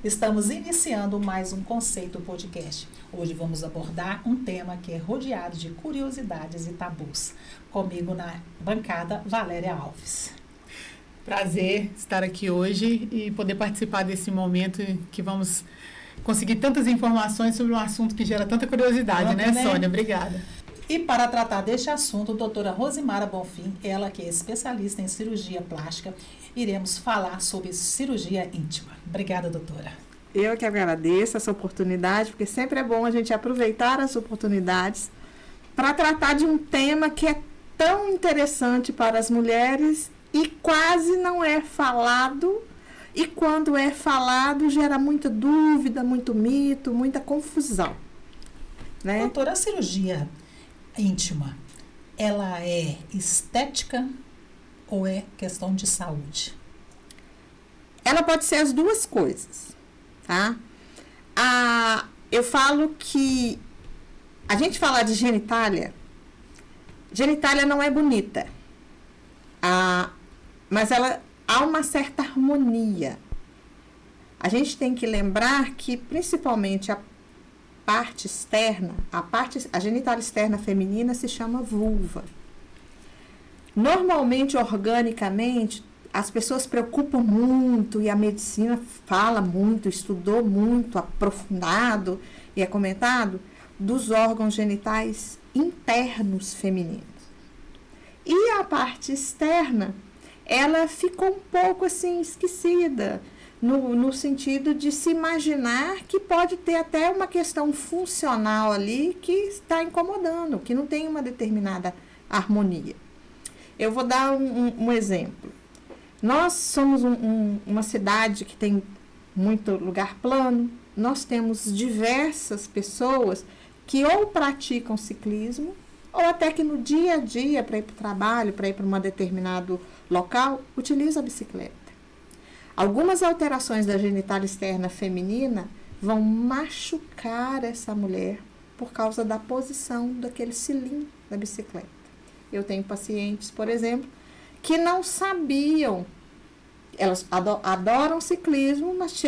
Estamos iniciando mais um Conceito Podcast. Hoje vamos abordar um tema que é rodeado de curiosidades e tabus. Comigo na bancada, Valéria Alves. Prazer estar aqui hoje e poder participar desse momento que vamos conseguir tantas informações sobre um assunto que gera tanta curiosidade, né, Sônia? Obrigada. E para tratar deste assunto, a doutora Rosimara Bonfim, ela que é especialista em cirurgia plástica, iremos falar sobre cirurgia íntima. Obrigada, doutora. Eu que agradeço essa oportunidade, porque sempre é bom a gente aproveitar as oportunidades para tratar de um tema que é tão interessante para as mulheres e quase não é falado. E quando é falado, gera muita dúvida, muito mito, muita confusão. Né? Doutora, a cirurgia íntima, ela é estética ou é questão de saúde? Ela pode ser as duas coisas, tá? Eu falo que a gente falar de genitália não é bonita, mas há uma certa harmonia. A gente tem que lembrar que, principalmente, a parte externa, a genitália externa feminina se chama vulva. Normalmente, organicamente, as pessoas preocupam muito e a medicina fala muito, estudou muito, aprofundado e é comentado dos órgãos genitais internos femininos. E a parte externa, ela ficou um pouco assim esquecida, no sentido de se imaginar que pode ter até uma questão funcional ali que está incomodando, que não tem uma determinada harmonia. Eu vou dar um exemplo. Nós somos uma cidade que tem muito lugar plano, nós temos diversas pessoas que ou praticam ciclismo, ou até que no dia a dia, para ir para o trabalho, para ir para um determinado local, utilizam a bicicleta. Algumas alterações da genitália externa feminina vão machucar essa mulher por causa da posição daquele cilindro da bicicleta. Eu tenho pacientes, por exemplo, que não sabiam, elas adoram ciclismo, mas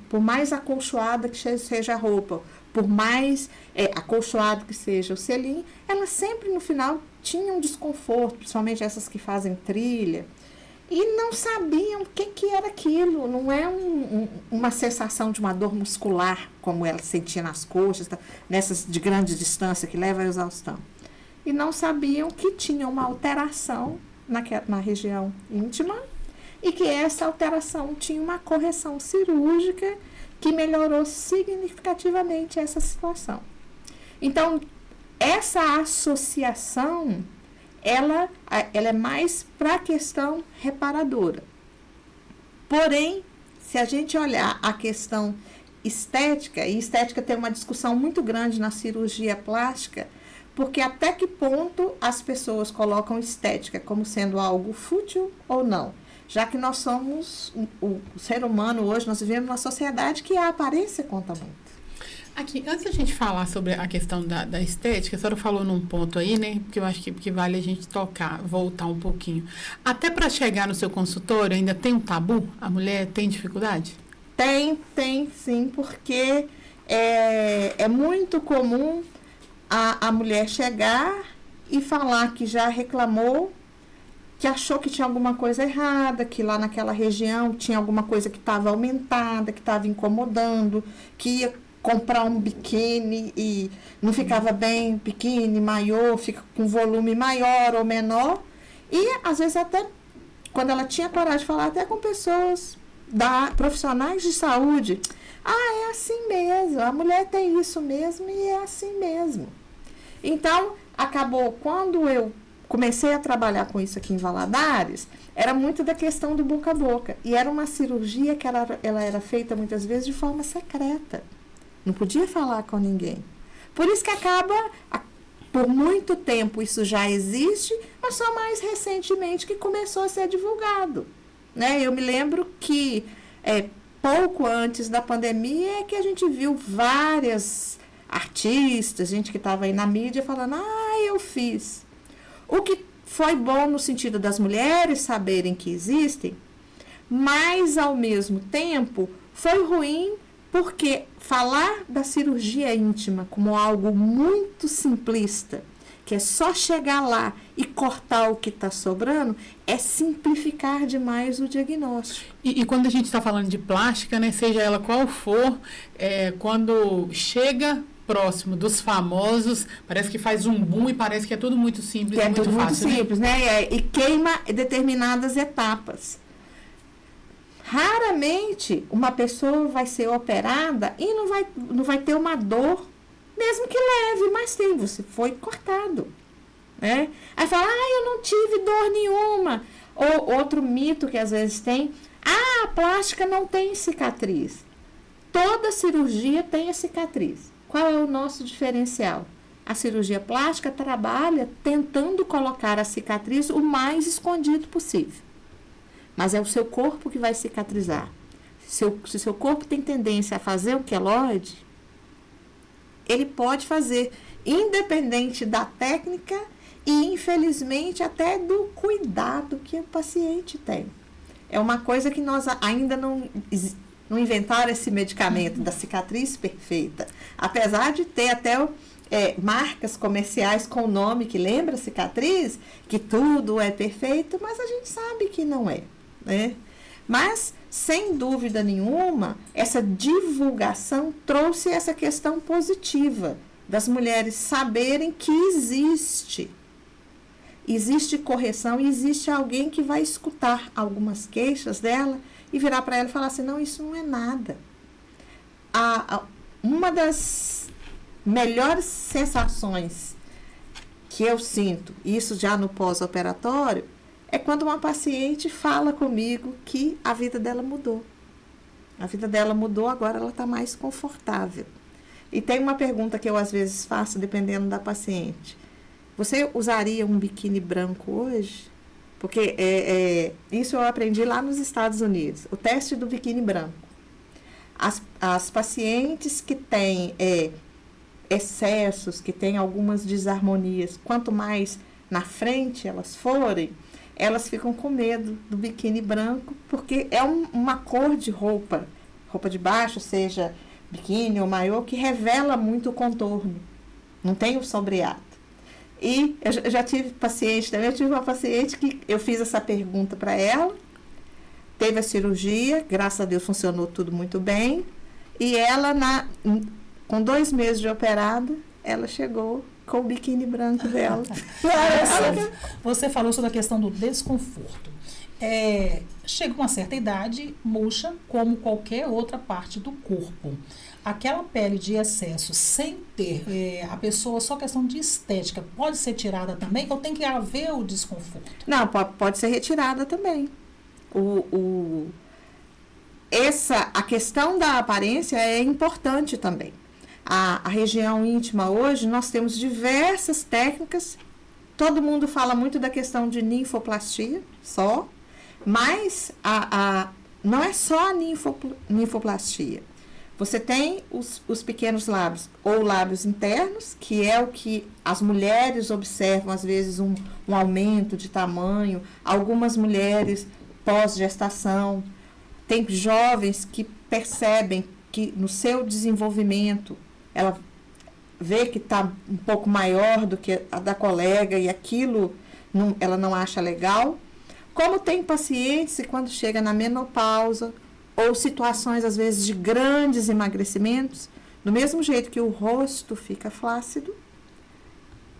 por mais acolchoada que seja a roupa, por mais acolchoado que seja o selim, elas sempre no final tinham desconforto, principalmente essas que fazem trilha, e não sabiam o que era aquilo. Não é uma sensação de uma dor muscular, como ela sentia nas coxas, nessas de grande distância que leva à exaustão. E não sabiam que tinha uma alteração na região íntima e que essa alteração tinha uma correção cirúrgica que melhorou significativamente essa situação. Então, essa associação, ela é mais para a questão reparadora. Porém, se a gente olhar a questão estética, e estética tem uma discussão muito grande na cirurgia plástica, porque até que ponto as pessoas colocam estética como sendo algo fútil ou não. Já que nós somos, o ser humano hoje, nós vivemos numa sociedade que a aparência conta muito. Aqui, antes da gente falar sobre a questão da estética, a senhora falou num ponto aí, né, que eu acho que vale a gente voltar um pouquinho. Até para chegar no seu consultório, ainda tem um tabu? A mulher tem dificuldade? Tem sim, porque é muito comum a mulher chegar e falar que já reclamou, que achou que tinha alguma coisa errada, que lá naquela região tinha alguma coisa que estava aumentada, que estava incomodando, que ia comprar um biquíni e não ficava bem, biquíni, maiô, fica com volume maior ou menor. E, às vezes, até quando ela tinha coragem de falar, até com pessoas, profissionais de saúde, é assim mesmo, a mulher tem isso mesmo e é assim mesmo. Então, acabou, quando eu comecei a trabalhar com isso aqui em Valadares, era muito da questão do boca a boca. E era uma cirurgia que ela era feita muitas vezes de forma secreta. Não podia falar com ninguém. Por isso que acaba, por muito tempo isso já existe, mas só mais recentemente que começou a ser divulgado. Né? Eu me lembro que pouco antes da pandemia é que a gente viu várias artistas, gente que estava aí na mídia falando, eu fiz. O que foi bom no sentido das mulheres saberem que existem, mas, ao mesmo tempo, foi ruim Porque falar da cirurgia íntima como algo muito simplista, que é só chegar lá e cortar o que está sobrando, é simplificar demais o diagnóstico. E quando a gente está falando de plástica, né, seja ela qual for, quando chega próximo dos famosos, parece que faz um boom e parece que é tudo muito simples e muito fácil. Muito simples, né? E queima determinadas etapas. Raramente uma pessoa vai ser operada e não vai ter uma dor, mesmo que leve, mas tem, você foi cortado. Né? Aí fala, eu não tive dor nenhuma. Ou outro mito que às vezes tem, a plástica não tem cicatriz. Toda cirurgia tem a cicatriz. Qual é o nosso diferencial? A cirurgia plástica trabalha tentando colocar a cicatriz o mais escondido possível. Mas é o seu corpo que vai cicatrizar. Se o seu corpo tem tendência a fazer um queloide, ele pode fazer, independente da técnica e, infelizmente, até do cuidado que o paciente tem. É uma coisa que nós ainda não inventaram esse medicamento da cicatriz perfeita. Apesar de ter até marcas comerciais com o nome que lembra cicatriz, que tudo é perfeito, mas a gente sabe que não é. Né? Mas, sem dúvida nenhuma, essa divulgação trouxe essa questão positiva das mulheres saberem que existe correção e existe alguém que vai escutar algumas queixas dela e virar para ela e falar assim, não, isso não é nada. Uma das melhores sensações que eu sinto, isso já no pós-operatório, é quando uma paciente fala comigo que a vida dela mudou. A vida dela mudou, agora ela está mais confortável. E tem uma pergunta que eu às vezes faço, dependendo da paciente. Você usaria um biquíni branco hoje? Porque isso eu aprendi lá nos Estados Unidos. O teste do biquíni branco. As pacientes que têm excessos, que têm algumas desarmonias, quanto mais na frente elas forem, elas ficam com medo do biquíni branco, porque é uma cor de roupa de baixo, seja biquíni ou maiô, que revela muito o contorno. Não tem o sombreado. E eu já tive paciente também, eu tive uma paciente que eu fiz essa pergunta para ela, teve a cirurgia, graças a Deus funcionou tudo muito bem, e ela, com 2 meses de operada, ela chegou com o biquíni branco dela. Você falou sobre a questão do desconforto. Chega uma certa idade, murcha como qualquer outra parte do corpo. Aquela pele de excesso, sem ter a pessoa, só questão de estética, pode ser tirada também ou tem que haver o desconforto? Não, pode ser retirada também. A questão da aparência é importante também. A região íntima hoje, nós temos diversas técnicas. Todo mundo fala muito da questão de ninfoplastia, mas não é só a ninfoplastia. Você tem os pequenos lábios, ou lábios internos, que é o que as mulheres observam, às vezes, um aumento de tamanho. Algumas mulheres pós-gestação. Tem jovens que percebem que no seu desenvolvimento, ela vê que está um pouco maior do que a da colega e aquilo ela não acha legal. Como tem pacientes que quando chega na menopausa, ou situações, às vezes, de grandes emagrecimentos, do mesmo jeito que o rosto fica flácido,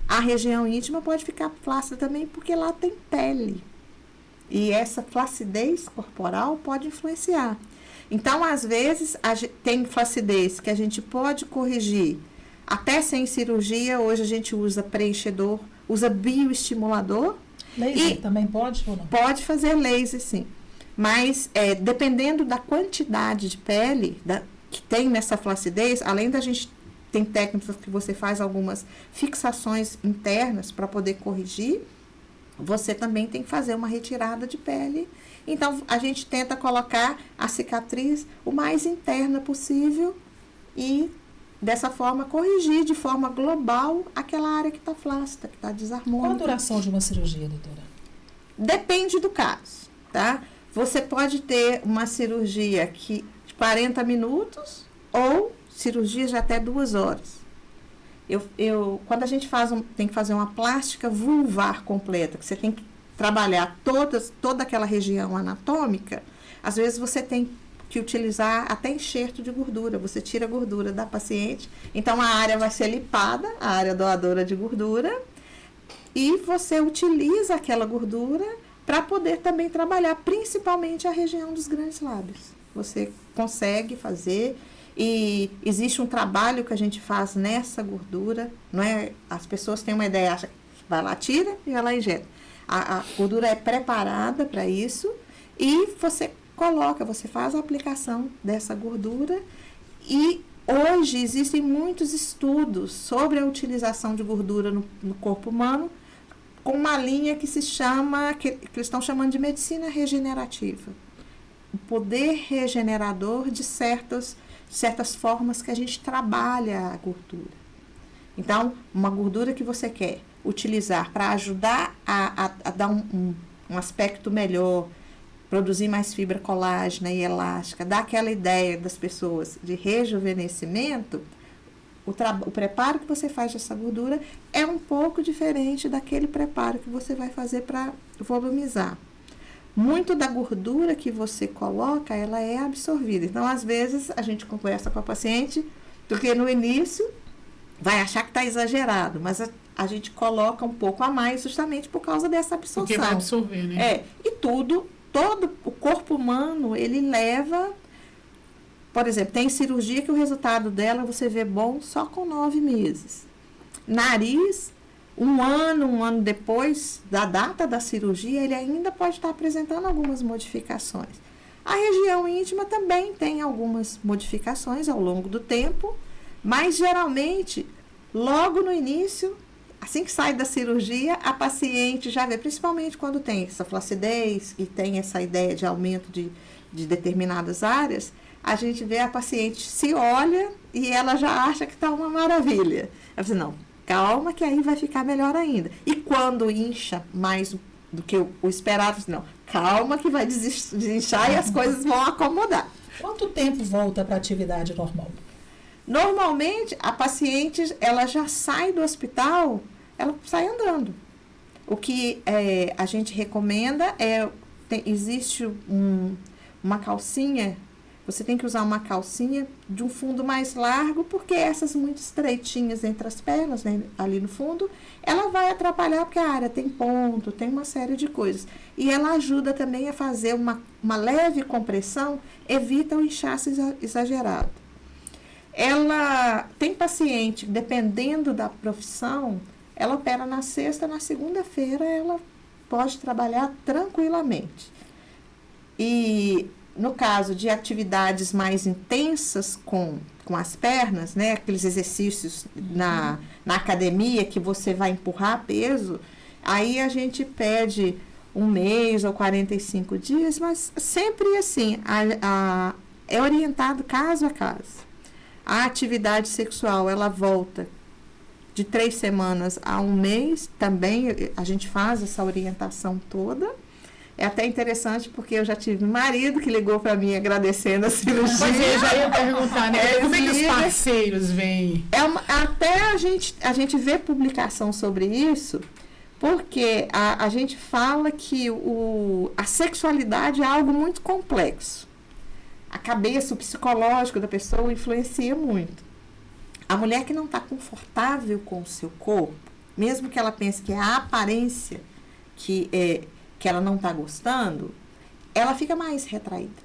a região íntima pode ficar flácida também, porque lá tem pele. E essa flacidez corporal pode influenciar. Então, às vezes, tem flacidez que a gente pode corrigir, até sem cirurgia. Hoje a gente usa preenchedor, usa bioestimulador. Laser também pode ou não? Pode fazer laser, sim. Mas, dependendo da quantidade de pele que tem nessa flacidez, além da gente, tem técnicas que você faz algumas fixações internas para poder corrigir, você também tem que fazer uma retirada de pele. Então, a gente tenta colocar a cicatriz o mais interna possível e, dessa forma, corrigir de forma global aquela área que está flácida, que está desarmônica. Qual a duração de uma cirurgia, doutora? Depende do caso, tá? Você pode ter uma cirurgia de 40 minutos ou cirurgias de até 2 horas. Quando a gente tem que fazer uma plástica vulvar completa, que você tem que trabalhar toda aquela região anatômica, às vezes você tem que utilizar até enxerto de gordura. Você tira a gordura da paciente, então a área vai ser lipada, a área doadora de gordura, e você utiliza aquela gordura para poder também trabalhar principalmente a região dos grandes lábios. Você consegue fazer, e existe um trabalho que a gente faz nessa gordura, não é? As pessoas têm uma ideia, acham que vai lá, tira e vai lá injeta. A gordura é preparada para isso, e você faz a aplicação dessa gordura, e hoje existem muitos estudos sobre a utilização de gordura no corpo humano, com uma linha que que eles estão chamando de medicina regenerativa. O poder regenerador de certas formas que a gente trabalha a gordura. Então, uma gordura que você quer utilizar para ajudar a dar um aspecto melhor, produzir mais fibra colágena e elástica, dar aquela ideia das pessoas de rejuvenescimento, o preparo que você faz dessa gordura é um pouco diferente daquele preparo que você vai fazer para volumizar. Muito da gordura que você coloca, ela é absorvida. Então, às vezes, a gente conversa com a paciente, porque no início vai achar que está exagerado, mas a gente coloca um pouco a mais justamente por causa dessa absorção. Porque vai absorver, né? E todo o corpo humano, ele leva... Por exemplo, tem cirurgia que o resultado dela você vê bom só com 9 meses. Nariz, um ano depois da data da cirurgia, ele ainda pode estar apresentando algumas modificações. A região íntima também tem algumas modificações ao longo do tempo, mas geralmente, logo no início, assim que sai da cirurgia, a paciente já vê, principalmente quando tem essa flacidez e tem essa ideia de aumento de determinadas áreas, a gente vê a paciente se olha e ela já acha que está uma maravilha. Ela diz, não, calma que aí vai ficar melhor ainda. E quando incha mais do que o esperado, não, calma que vai desinchar e as coisas vão acomodar. Quanto tempo volta para a atividade normal? Normalmente, a paciente, ela já sai do hospital, ela sai andando. O que a gente recomenda existe uma calcinha. Você tem que usar uma calcinha de um fundo mais largo, porque essas muito estreitinhas entre as pernas, né, ali no fundo, ela vai atrapalhar, porque a área tem ponto, tem uma série de coisas. E ela ajuda também a fazer uma leve compressão, evita o inchaço exagerado. Ela tem paciente, dependendo da profissão, ela opera na sexta, na segunda-feira ela pode trabalhar tranquilamente. E no caso de atividades mais intensas com as pernas, né, aqueles exercícios na academia que você vai empurrar peso, aí a gente pede 1 mês ou 45 dias, mas sempre assim, é orientado caso a caso. A atividade sexual, ela volta de 3 semanas a 1 mês, também a gente faz essa orientação toda. É até interessante porque eu já tive um marido que ligou para mim agradecendo a cirurgia. Mas eu já ia perguntar, né? Como é que os parceiros vêm? Até a gente vê publicação sobre isso, porque a gente fala que a sexualidade é algo muito complexo. A cabeça, o psicológico da pessoa influencia muito. A mulher que não está confortável com o seu corpo, mesmo que ela pense que é a aparência que ela não está gostando, ela fica mais retraída.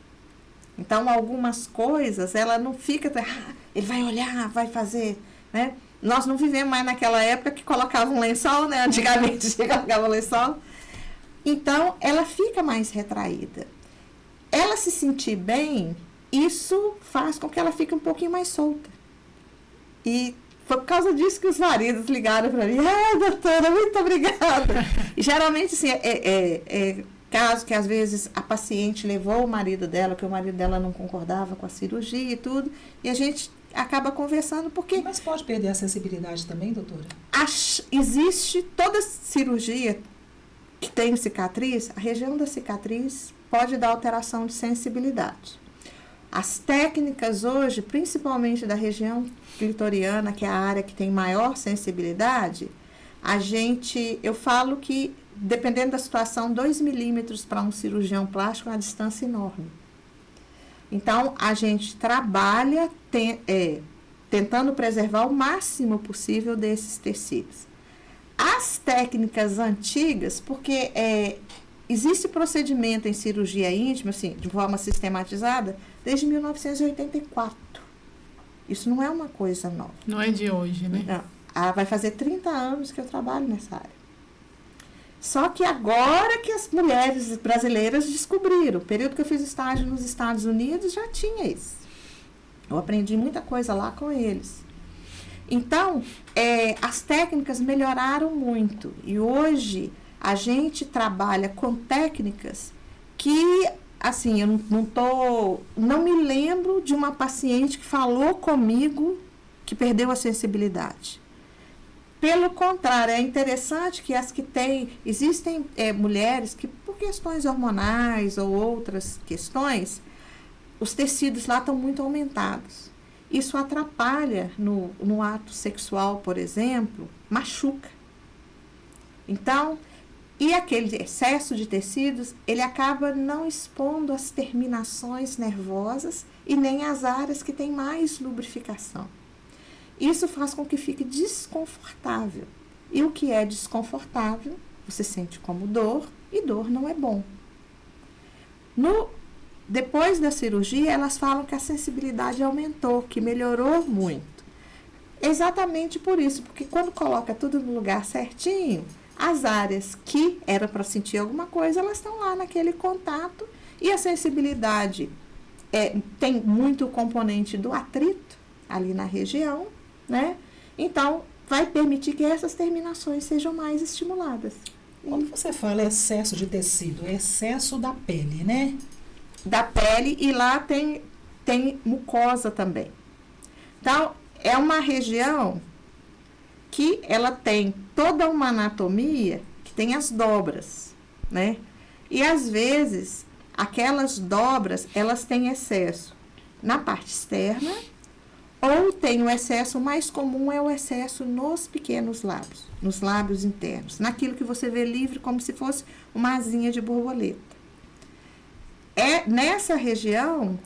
Então, algumas coisas, ela não fica... ele vai olhar, vai fazer, né? Nós não vivemos mais naquela época que colocava um lençol, né? Antigamente, colocava um lençol. Então, ela fica mais retraída. Ela se sentir bem, isso faz com que ela fique um pouquinho mais solta. E foi por causa disso que os maridos ligaram para mim. Doutora, muito obrigada. E geralmente, assim, caso que às vezes a paciente levou o marido dela, que o marido dela não concordava com a cirurgia e tudo, e a gente acaba conversando porque... Mas pode perder a sensibilidade também, doutora? Existe toda cirurgia que tem cicatriz, a região da cicatriz pode dar alteração de sensibilidade. As técnicas hoje, principalmente da região clitoriana, que é a área que tem maior sensibilidade, eu falo que, dependendo da situação, 2 milímetros para um cirurgião plástico é uma distância enorme. Então, a gente trabalha tentando preservar o máximo possível desses tecidos. As técnicas antigas, porque existe procedimento em cirurgia íntima, assim, de forma sistematizada, desde 1984. Isso não é uma coisa nova. Não é de hoje, né? Não. Vai fazer 30 anos que eu trabalho nessa área. Só que agora que as mulheres brasileiras descobriram. O período que eu fiz estágio nos Estados Unidos já tinha isso. Eu aprendi muita coisa lá com eles. Então, as técnicas melhoraram muito. E hoje a gente trabalha com técnicas que, assim, eu não me lembro de uma paciente que falou comigo que perdeu a sensibilidade. Pelo contrário, é interessante que existem mulheres que, por questões hormonais ou outras questões, os tecidos lá estão muito aumentados. Isso atrapalha no ato sexual, por exemplo, machuca. Então, e aquele excesso de tecidos, ele acaba não expondo as terminações nervosas e nem as áreas que têm mais lubrificação. Isso faz com que fique desconfortável. E o que é desconfortável, você sente como dor, e dor não é bom. Depois da cirurgia, elas falam que a sensibilidade aumentou, que melhorou muito. Exatamente por isso, porque quando coloca tudo no lugar certinho, as áreas que era para sentir alguma coisa, elas estão lá naquele contato, e a sensibilidade tem muito componente do atrito ali na região, né? Então, vai permitir que essas terminações sejam mais estimuladas. Quando você fala excesso de tecido, é excesso da pele, né? Da pele, e lá tem mucosa também. Então, é uma região que ela tem toda uma anatomia que tem as dobras, né? E às vezes, aquelas dobras, elas têm excesso na parte externa, ou tem o excesso mais comum, é o excesso nos pequenos lábios, nos lábios internos, naquilo que você vê livre como se fosse uma asinha de borboleta. Nessa região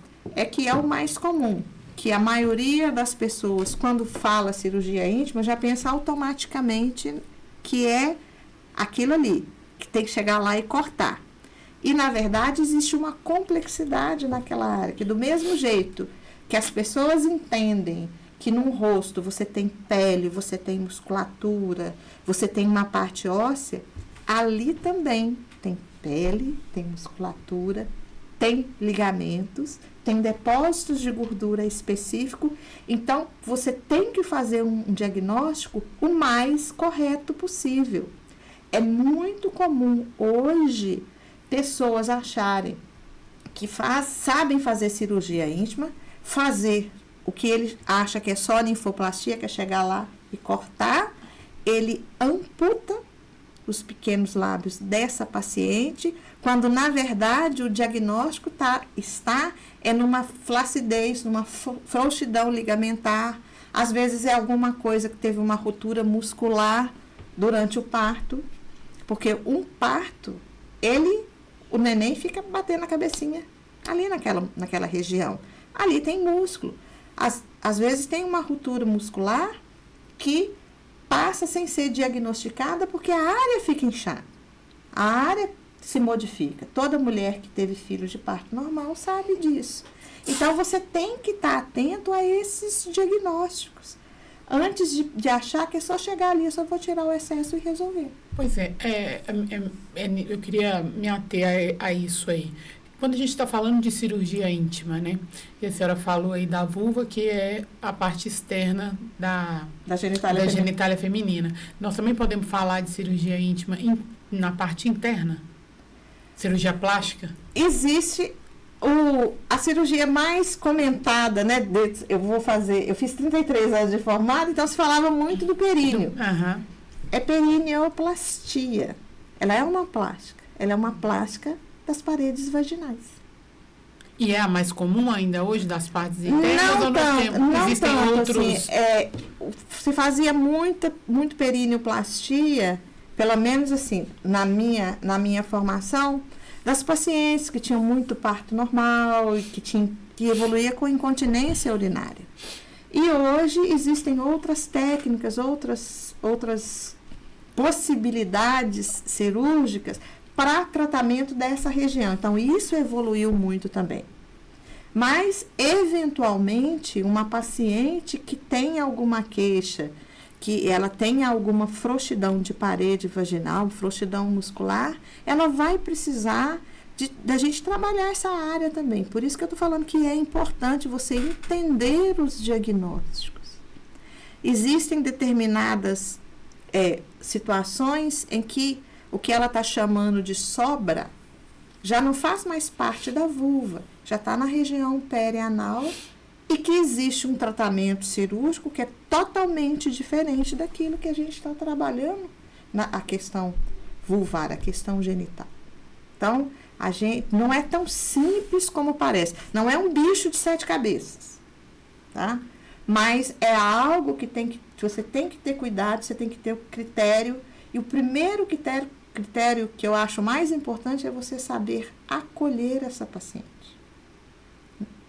que é o mais comum, que a maioria das pessoas, quando fala cirurgia íntima, já pensa automaticamente que é aquilo ali, que tem que chegar lá e cortar. E, na verdade, existe uma complexidade naquela área, que do mesmo jeito que as pessoas entendem que no rosto você tem pele, você tem musculatura, você tem uma parte óssea, ali também tem pele, tem musculatura, tem ligamentos, tem depósitos de gordura específico. Então, você tem que fazer um diagnóstico o mais correto possível. É muito comum hoje pessoas acharem que sabem fazer cirurgia íntima, fazer o que ele acha que é só linfoplastia, que é chegar lá e cortar, ele amputa os pequenos lábios dessa paciente, quando na verdade o diagnóstico está numa flacidez, numa frouxidão ligamentar, às vezes é alguma coisa que teve uma ruptura muscular durante o parto, porque um parto, o neném fica batendo a cabecinha ali naquela região. Ali tem músculo. Às vezes tem uma ruptura muscular que passa sem ser diagnosticada porque a área fica inchada. A área se modifica. Toda mulher que teve filhos de parto normal sabe disso. Então, você tem que estar atento a esses diagnósticos. Antes de achar que é só chegar ali, eu só vou tirar o excesso e resolver. Pois eu queria me ater a isso aí. Quando a gente está falando de cirurgia íntima, né? E a senhora falou aí da vulva, que é a parte externa da genitália feminina. Nós também podemos falar de cirurgia íntima na parte interna? Cirurgia plástica? Existe a cirurgia mais comentada, né? Eu fiz 33 anos de formada, então se falava muito do períneo. Uhum. É perineoplastia. Ela é uma plástica. Ela é uma plástica das paredes vaginais. E é a mais comum ainda hoje das partes internas? Não ou tanto, existem outros? Assim, se fazia muito perineoplastia, pelo menos assim, na minha formação, das pacientes que tinham muito parto normal e que evoluía com incontinência urinária. E hoje existem outras técnicas, outras possibilidades cirúrgicas para tratamento dessa região. Então, isso evoluiu muito também. Mas, eventualmente, uma paciente que tem alguma queixa, que ela tem alguma frouxidão de parede vaginal, frouxidão muscular, ela vai precisar da gente trabalhar essa área também. Por isso que eu estou falando que é importante você entender os diagnósticos. Existem determinadas situações em que o que ela está chamando de sobra já não faz mais parte da vulva, já está na região perianal e que existe um tratamento cirúrgico que é totalmente diferente daquilo que a gente está trabalhando a questão vulvar, a questão genital. Então, a gente não é tão simples como parece. Não é um bicho de 7 cabeças, tá? Mas é algo que você tem que ter cuidado, você tem que ter o critério. E o primeiro critério que eu acho mais importante é você saber acolher essa paciente.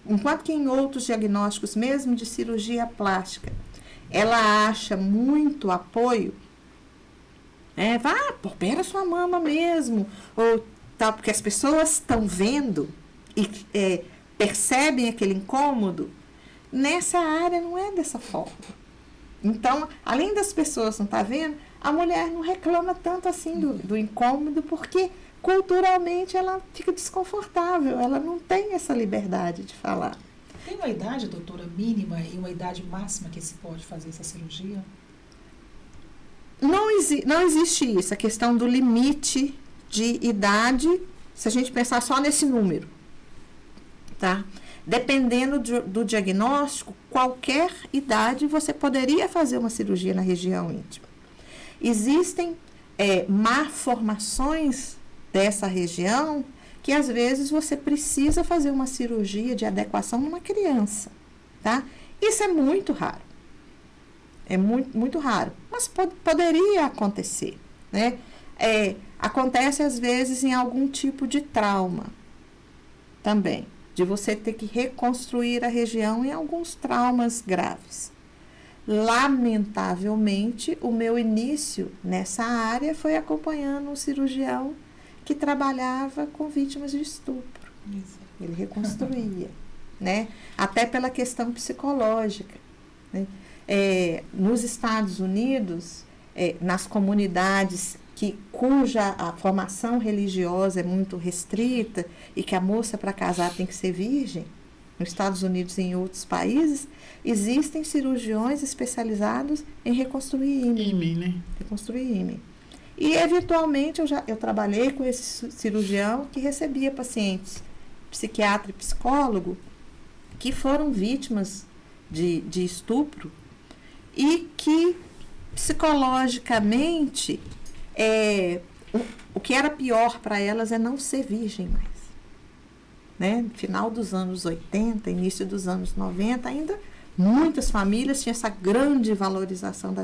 Enquanto que em outros diagnósticos, mesmo de cirurgia plástica, ela acha muito apoio, opera sua mama mesmo, ou tal, porque as pessoas estão vendo e percebem aquele incômodo. Nessa área não é dessa forma. Então, além das pessoas não estar vendo, a mulher não reclama tanto assim do incômodo, porque culturalmente ela fica desconfortável, ela não tem essa liberdade de falar. Tem uma idade, doutora, mínima e uma idade máxima que se pode fazer essa cirurgia? Não existe isso, a questão do limite de idade, se a gente pensar só nesse número, tá? Dependendo do diagnóstico, qualquer idade você poderia fazer uma cirurgia na região íntima. Existem malformações dessa região que às vezes você precisa fazer uma cirurgia de adequação numa criança, tá? Isso é muito raro. É muito, muito raro, mas poderia acontecer, né? Acontece às vezes em algum tipo de trauma também, de você ter que reconstruir a região em alguns traumas graves. Lamentavelmente, o meu início nessa área foi acompanhando um cirurgião que trabalhava com vítimas de estupro. Isso. Ele reconstruía, né? Até pela questão psicológica, né? Nos Estados Unidos, nas comunidades cuja a formação religiosa é muito restrita e que a moça para casar tem que ser virgem, nos Estados Unidos e em outros países, existem cirurgiões especializados em reconstruir ímen. Né? Reconstruir ímen. E, eventualmente, eu trabalhei com esse cirurgião que recebia pacientes, psiquiatra e psicólogo, que foram vítimas de estupro e que, psicologicamente, o que era pior para elas é não ser virgem mais. Né? Final dos anos 80, início dos anos 90, ainda muitas famílias tinham essa grande valorização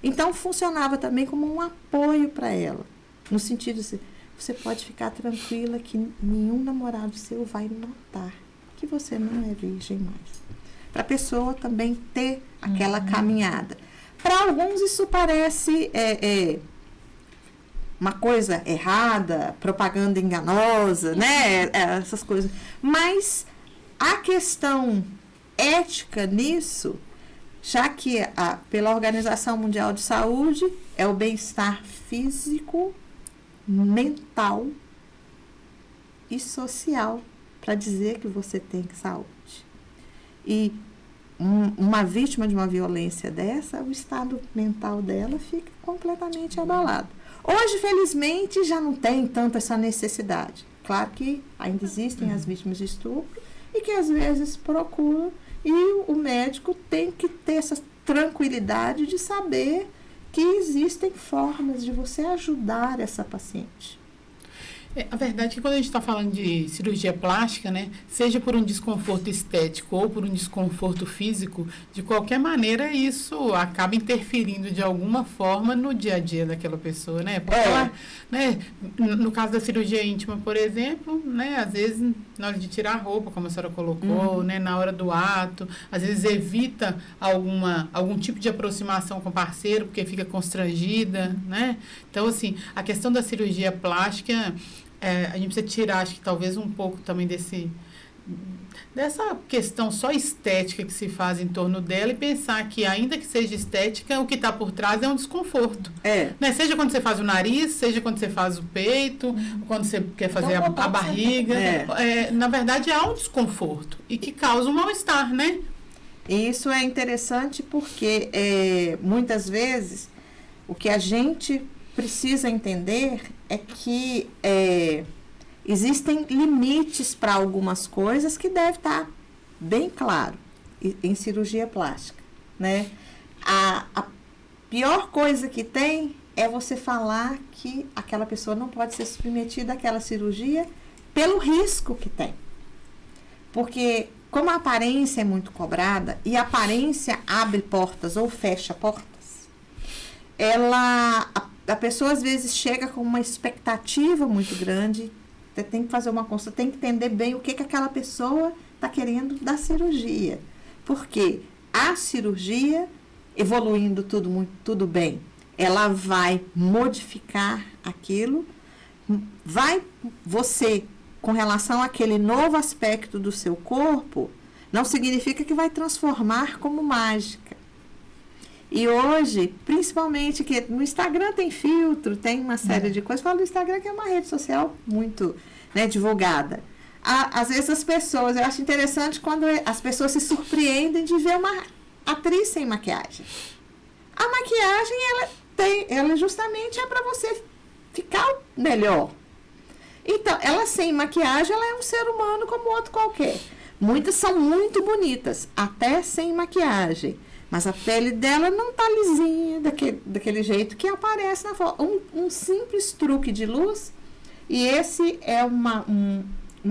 Então, funcionava também como um apoio para ela, no sentido de você pode ficar tranquila que nenhum namorado seu vai notar que você não é virgem mais. Para a pessoa também ter aquela caminhada. Para alguns isso parece uma coisa errada, propaganda enganosa, né? Essas coisas. Mas a questão ética nisso, já que pela Organização Mundial de Saúde é o bem-estar físico, mental e social para dizer que você tem saúde. E uma vítima de uma violência dessa, o estado mental dela fica completamente abalado. Hoje, felizmente, já não tem tanto essa necessidade. Claro que ainda existem as vítimas de estupro e que às vezes procuram, e o médico tem que ter essa tranquilidade de saber que existem formas de você ajudar essa paciente. A verdade é que quando a gente está falando de cirurgia plástica, né, seja por um desconforto estético ou por um desconforto físico, de qualquer maneira isso acaba interferindo de alguma forma no dia a dia daquela pessoa, né? Porque ela, né, no caso da cirurgia íntima, por exemplo, né, às vezes na hora de tirar a roupa, como a senhora colocou, né, na hora do ato, às vezes evita algum tipo de aproximação com o parceiro porque fica constrangida, né? Então, assim, a questão da cirurgia plástica, a gente precisa tirar, acho que talvez um pouco também dessa questão só estética que se faz em torno dela e pensar que, ainda que seja estética, o que está por trás é um desconforto. Né? Seja quando você faz o nariz, seja quando você faz o peito, quando você quer fazer a barriga. Na verdade, há um desconforto e que causa um mal-estar, né? E isso é interessante porque, muitas vezes, o que a gente precisa entender é que existem limites para algumas coisas que deve estar bem claro em cirurgia plástica, né? A pior coisa que tem é você falar que aquela pessoa não pode ser submetida àquela cirurgia pelo risco que tem. Porque como a aparência é muito cobrada e a aparência abre portas ou fecha portas, a pessoa às vezes chega com uma expectativa muito grande. Você tem que fazer uma consulta, tem que entender bem o que aquela pessoa está querendo da cirurgia. Porque a cirurgia, evoluindo tudo bem, ela vai modificar aquilo, você, com relação àquele novo aspecto do seu corpo, não significa que vai transformar como mágica. E hoje, principalmente, que no Instagram tem filtro, tem uma série de coisas. Falo do Instagram, que é uma rede social muito, né, divulgada. Às vezes as pessoas, eu acho interessante quando as pessoas se surpreendem de ver uma atriz sem maquiagem. A maquiagem, ela justamente é para você ficar melhor. Então, ela sem maquiagem, ela é um ser humano como outro qualquer. Muitas são muito bonitas, até sem maquiagem. Mas a pele dela não tá lisinha, daquele jeito que aparece na foto. Um simples truque de luz, e esse é uma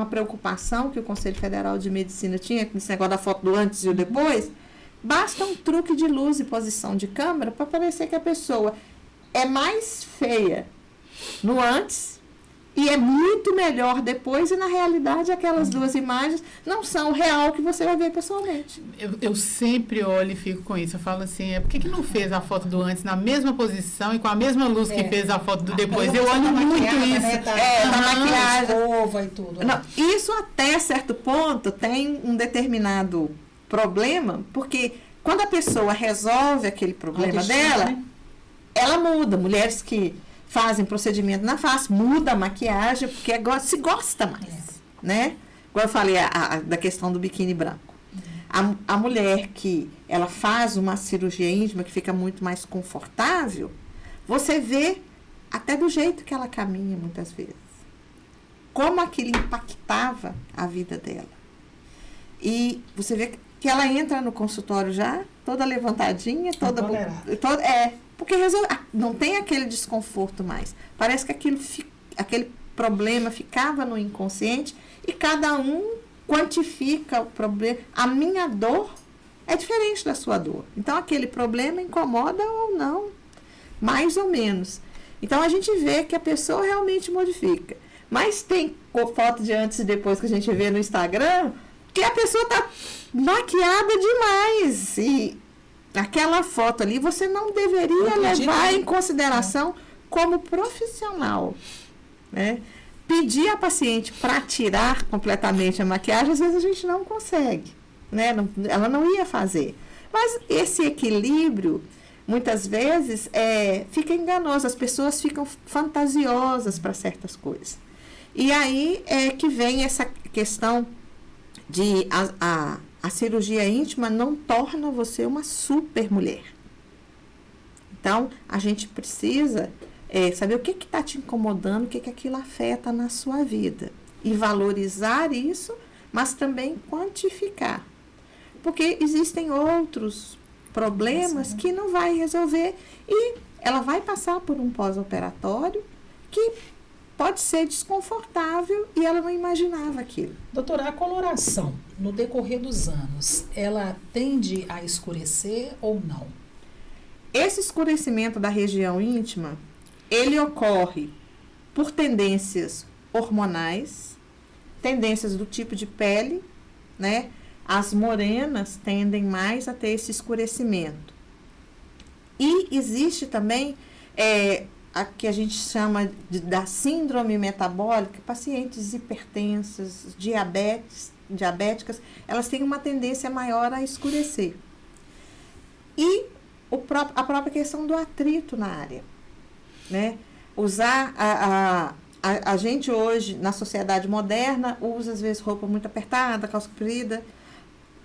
preocupação que o Conselho Federal de Medicina tinha, com esse negócio da foto do antes e o depois. Basta um truque de luz e posição de câmera para parecer que a pessoa é mais feia no antes e é muito melhor depois, e na realidade aquelas duas imagens não são o real que você vai ver pessoalmente. Eu sempre olho e fico com isso. Eu falo assim, por que não fez a foto do antes na mesma posição e com a mesma luz que fez a foto do depois? Eu olho muito isso. Né? Da maquiagem. Escova e tudo. Não, isso até certo ponto tem um determinado problema, porque quando a pessoa resolve aquele problema dela, né? Ela muda. Mulheres que fazem procedimento na face, muda a maquiagem, porque se gosta mais, né? Igual eu falei da questão do biquíni branco. A mulher que ela faz uma cirurgia íntima que fica muito mais confortável, você vê até do jeito que ela caminha muitas vezes. Como aquilo impactava a vida dela. E você vê que ela entra no consultório já, toda levantadinha, toda porque não tem aquele desconforto mais. Parece que aquele problema ficava no inconsciente e cada um quantifica o problema. A minha dor é diferente da sua dor. Então, aquele problema incomoda ou não, mais ou menos. Então, a gente vê que a pessoa realmente modifica. Mas tem foto de antes e depois que a gente vê no Instagram, que a pessoa está maquiada demais. E aquela foto ali você não deveria levar em consideração como profissional, né? Pedir a paciente para tirar completamente a maquiagem, às vezes a gente não consegue, né? Ela não ia fazer. Mas esse equilíbrio, muitas vezes, fica enganoso. As pessoas ficam fantasiosas para certas coisas. E aí é que vem essa questão de a cirurgia íntima não torna você uma super mulher. Então, a gente precisa saber o que está te incomodando, o que aquilo afeta na sua vida. E valorizar isso, mas também quantificar. Porque existem outros problemas que não vai resolver. E ela vai passar por um pós-operatório que pode ser desconfortável e ela não imaginava aquilo. Doutora, a coloração, no decorrer dos anos, ela tende a escurecer ou não? Esse escurecimento da região íntima, ele ocorre por tendências hormonais, tendências do tipo de pele, né? As morenas tendem mais a ter esse escurecimento. E existe também a que a gente chama da síndrome metabólica, pacientes hipertensas, diabéticas, elas têm uma tendência maior a escurecer. E a própria questão do atrito na área, né? Usar a gente hoje, na sociedade moderna, usa às vezes roupa muito apertada, calça comprida.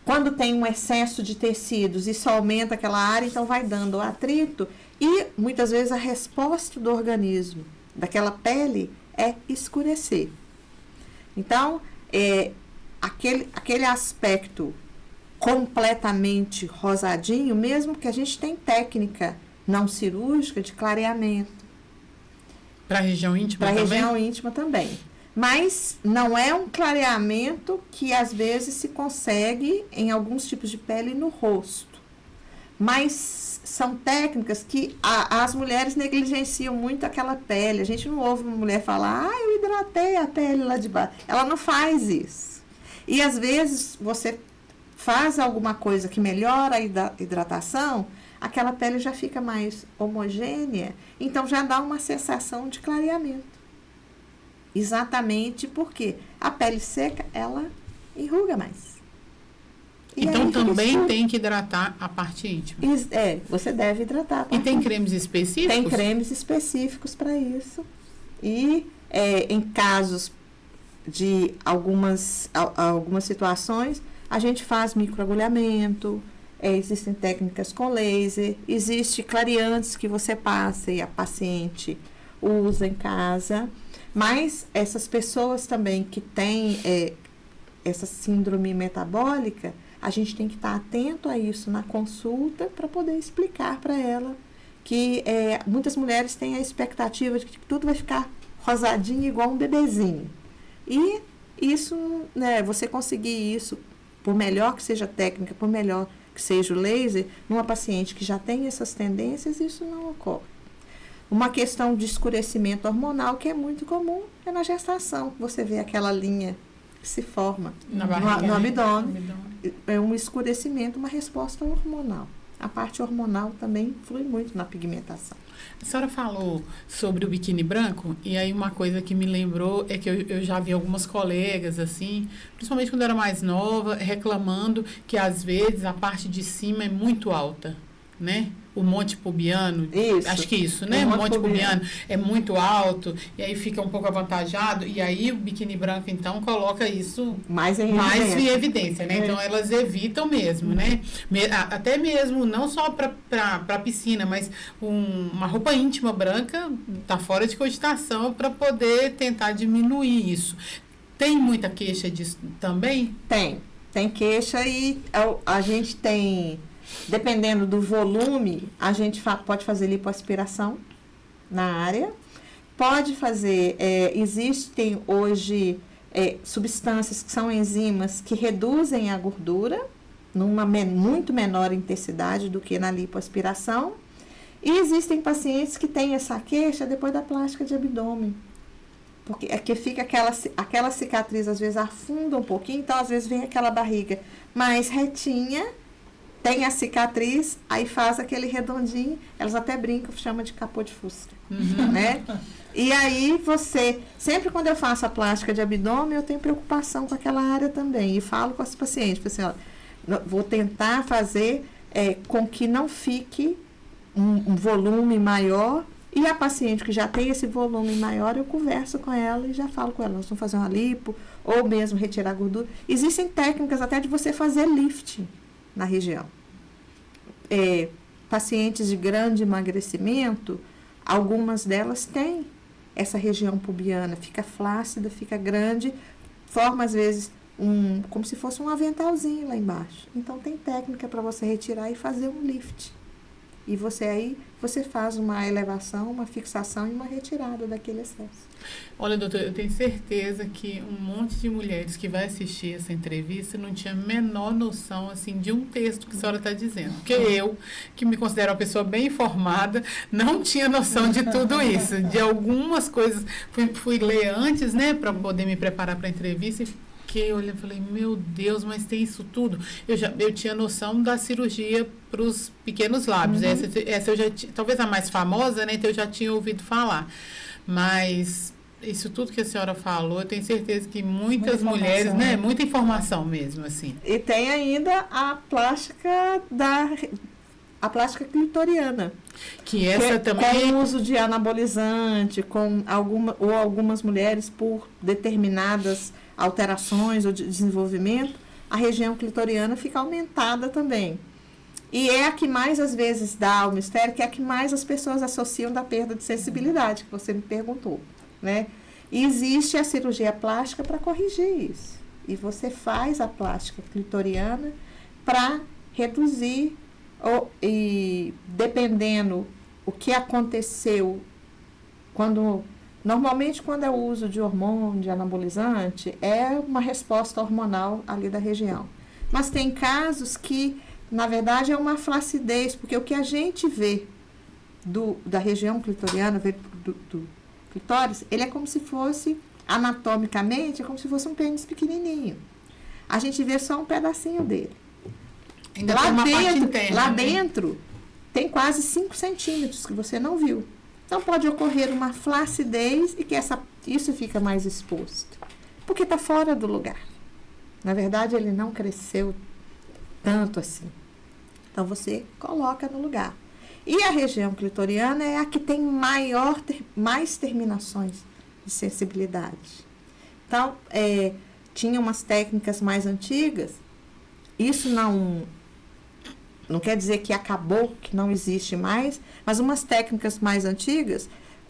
Quando tem um excesso de tecidos, isso aumenta aquela área, então vai dando o atrito e muitas vezes a resposta do organismo, daquela pele, é escurecer. Então, aquele aspecto completamente rosadinho, mesmo que a gente tem técnica não cirúrgica de clareamento. Para a região íntima também? Para a região íntima também. Mas não é um clareamento que às vezes se consegue em alguns tipos de pele no rosto. Mas são técnicas que as mulheres negligenciam muito aquela pele. A gente não ouve uma mulher falar, eu hidratei a pele lá de baixo. Ela não faz isso. E às vezes você faz alguma coisa que melhora a hidratação, aquela pele já fica mais homogênea, então já dá uma sensação de clareamento. Exatamente porque a pele seca, ela enruga mais. E então também tem que hidratar a parte íntima. Você deve hidratar a parte íntima. E tem cremes específicos? Tem cremes específicos para isso. E em casos de algumas situações, a gente faz microagulhamento, existem técnicas com laser, existe clareantes que você passa e a paciente usa em casa. Mas essas pessoas também que têm essa síndrome metabólica, a gente tem que estar atento a isso na consulta para poder explicar para ela que muitas mulheres têm a expectativa de que tudo vai ficar rosadinho igual um bebezinho. E isso, né, você conseguir isso, por melhor que seja a técnica, por melhor que seja o laser, numa paciente que já tem essas tendências, isso não ocorre. Uma questão de escurecimento hormonal que é muito comum é na gestação. Você vê aquela linha que se forma no abdômen. É um escurecimento, uma resposta hormonal. A parte hormonal também flui muito na pigmentação. A senhora falou sobre o biquíni branco, e aí uma coisa que me lembrou é que eu já vi algumas colegas, assim, principalmente quando eu era mais nova, reclamando que às vezes a parte de cima é muito alta, né? O monte pubiano, isso. Acho que isso, né? O monte pubiano é muito alto, e aí fica um pouco avantajado, e aí o biquíni branco, então, coloca isso mais em evidência, né? Então, elas evitam mesmo, né? Até mesmo, não só para piscina, mas uma roupa íntima branca tá fora de cogitação para poder tentar diminuir isso. Tem muita queixa disso também? Tem queixa e a gente tem... Dependendo do volume, a gente pode fazer lipoaspiração na área. Pode fazer, existem hoje substâncias que são enzimas que reduzem a gordura numa muito menor intensidade do que na lipoaspiração. E existem pacientes que têm essa queixa depois da plástica de abdômen. Porque é que fica aquela cicatriz, às vezes afunda um pouquinho, então às vezes vem aquela barriga mais retinha, tem a cicatriz, aí faz aquele redondinho, elas até brincam, chamam de capô de fusca, né? E aí sempre quando eu faço a plástica de abdômen, eu tenho preocupação com aquela área também, e falo com as pacientes, assim, ó, vou tentar fazer com que não fique um volume maior, e a paciente que já tem esse volume maior, eu converso com ela e já falo com ela, nós vamos fazer uma lipo, ou mesmo retirar a gordura. Existem técnicas até de você fazer lifting na região. Pacientes de grande emagrecimento, algumas delas têm essa região pubiana, fica flácida, fica grande, forma às vezes como se fosse um aventalzinho lá embaixo. Então tem técnica para você retirar e fazer um lift. E você faz uma elevação, uma fixação e uma retirada daquele excesso. Olha, doutor, eu tenho certeza que um monte de mulheres que vai assistir essa entrevista não tinha a menor noção, assim, de um texto que a senhora está dizendo. Porque eu, que me considero uma pessoa bem informada, não tinha noção de tudo isso. De algumas coisas, fui ler antes, né, para poder me preparar para a entrevista, e fiquei olhando e falei, meu Deus, mas tem isso tudo. Eu tinha noção da cirurgia para os pequenos lábios. Essa eu já talvez a mais famosa, né, então eu já tinha ouvido falar. Mas isso tudo que a senhora falou, eu tenho certeza que muitas mulheres, né? Muita informação mesmo, assim. E tem ainda a plástica clitoriana. Que essa também... Com o uso de anabolizante, ou algumas mulheres por determinadas alterações ou de desenvolvimento, a região clitoriana fica aumentada também. E é a que mais, às vezes, dá ao mistério, que é a que mais as pessoas associam da perda de sensibilidade, que você me perguntou, né? E existe a cirurgia plástica para corrigir isso. E você faz a plástica clitoriana para reduzir, e dependendo o que aconteceu, normalmente quando é o uso de hormônio, de anabolizante, é uma resposta hormonal ali da região. Mas tem casos que na verdade, é uma flacidez, porque o que a gente vê da região clitoriana, do clitóris, ele é como se fosse, anatomicamente, é como se fosse um pênis pequenininho. A gente vê só um pedacinho dele. Ainda tem uma parte interna, lá né? dentro, tem quase 5 centímetros que você não viu. Então, pode ocorrer uma flacidez e que isso fica mais exposto. Porque está fora do lugar. Na verdade, ele não cresceu tanto assim. Então, você coloca no lugar. E a região clitoriana é a que tem mais terminações de sensibilidade. Então, tinha umas técnicas mais antigas. Isso não quer dizer que acabou, que não existe mais, mas umas técnicas mais antigas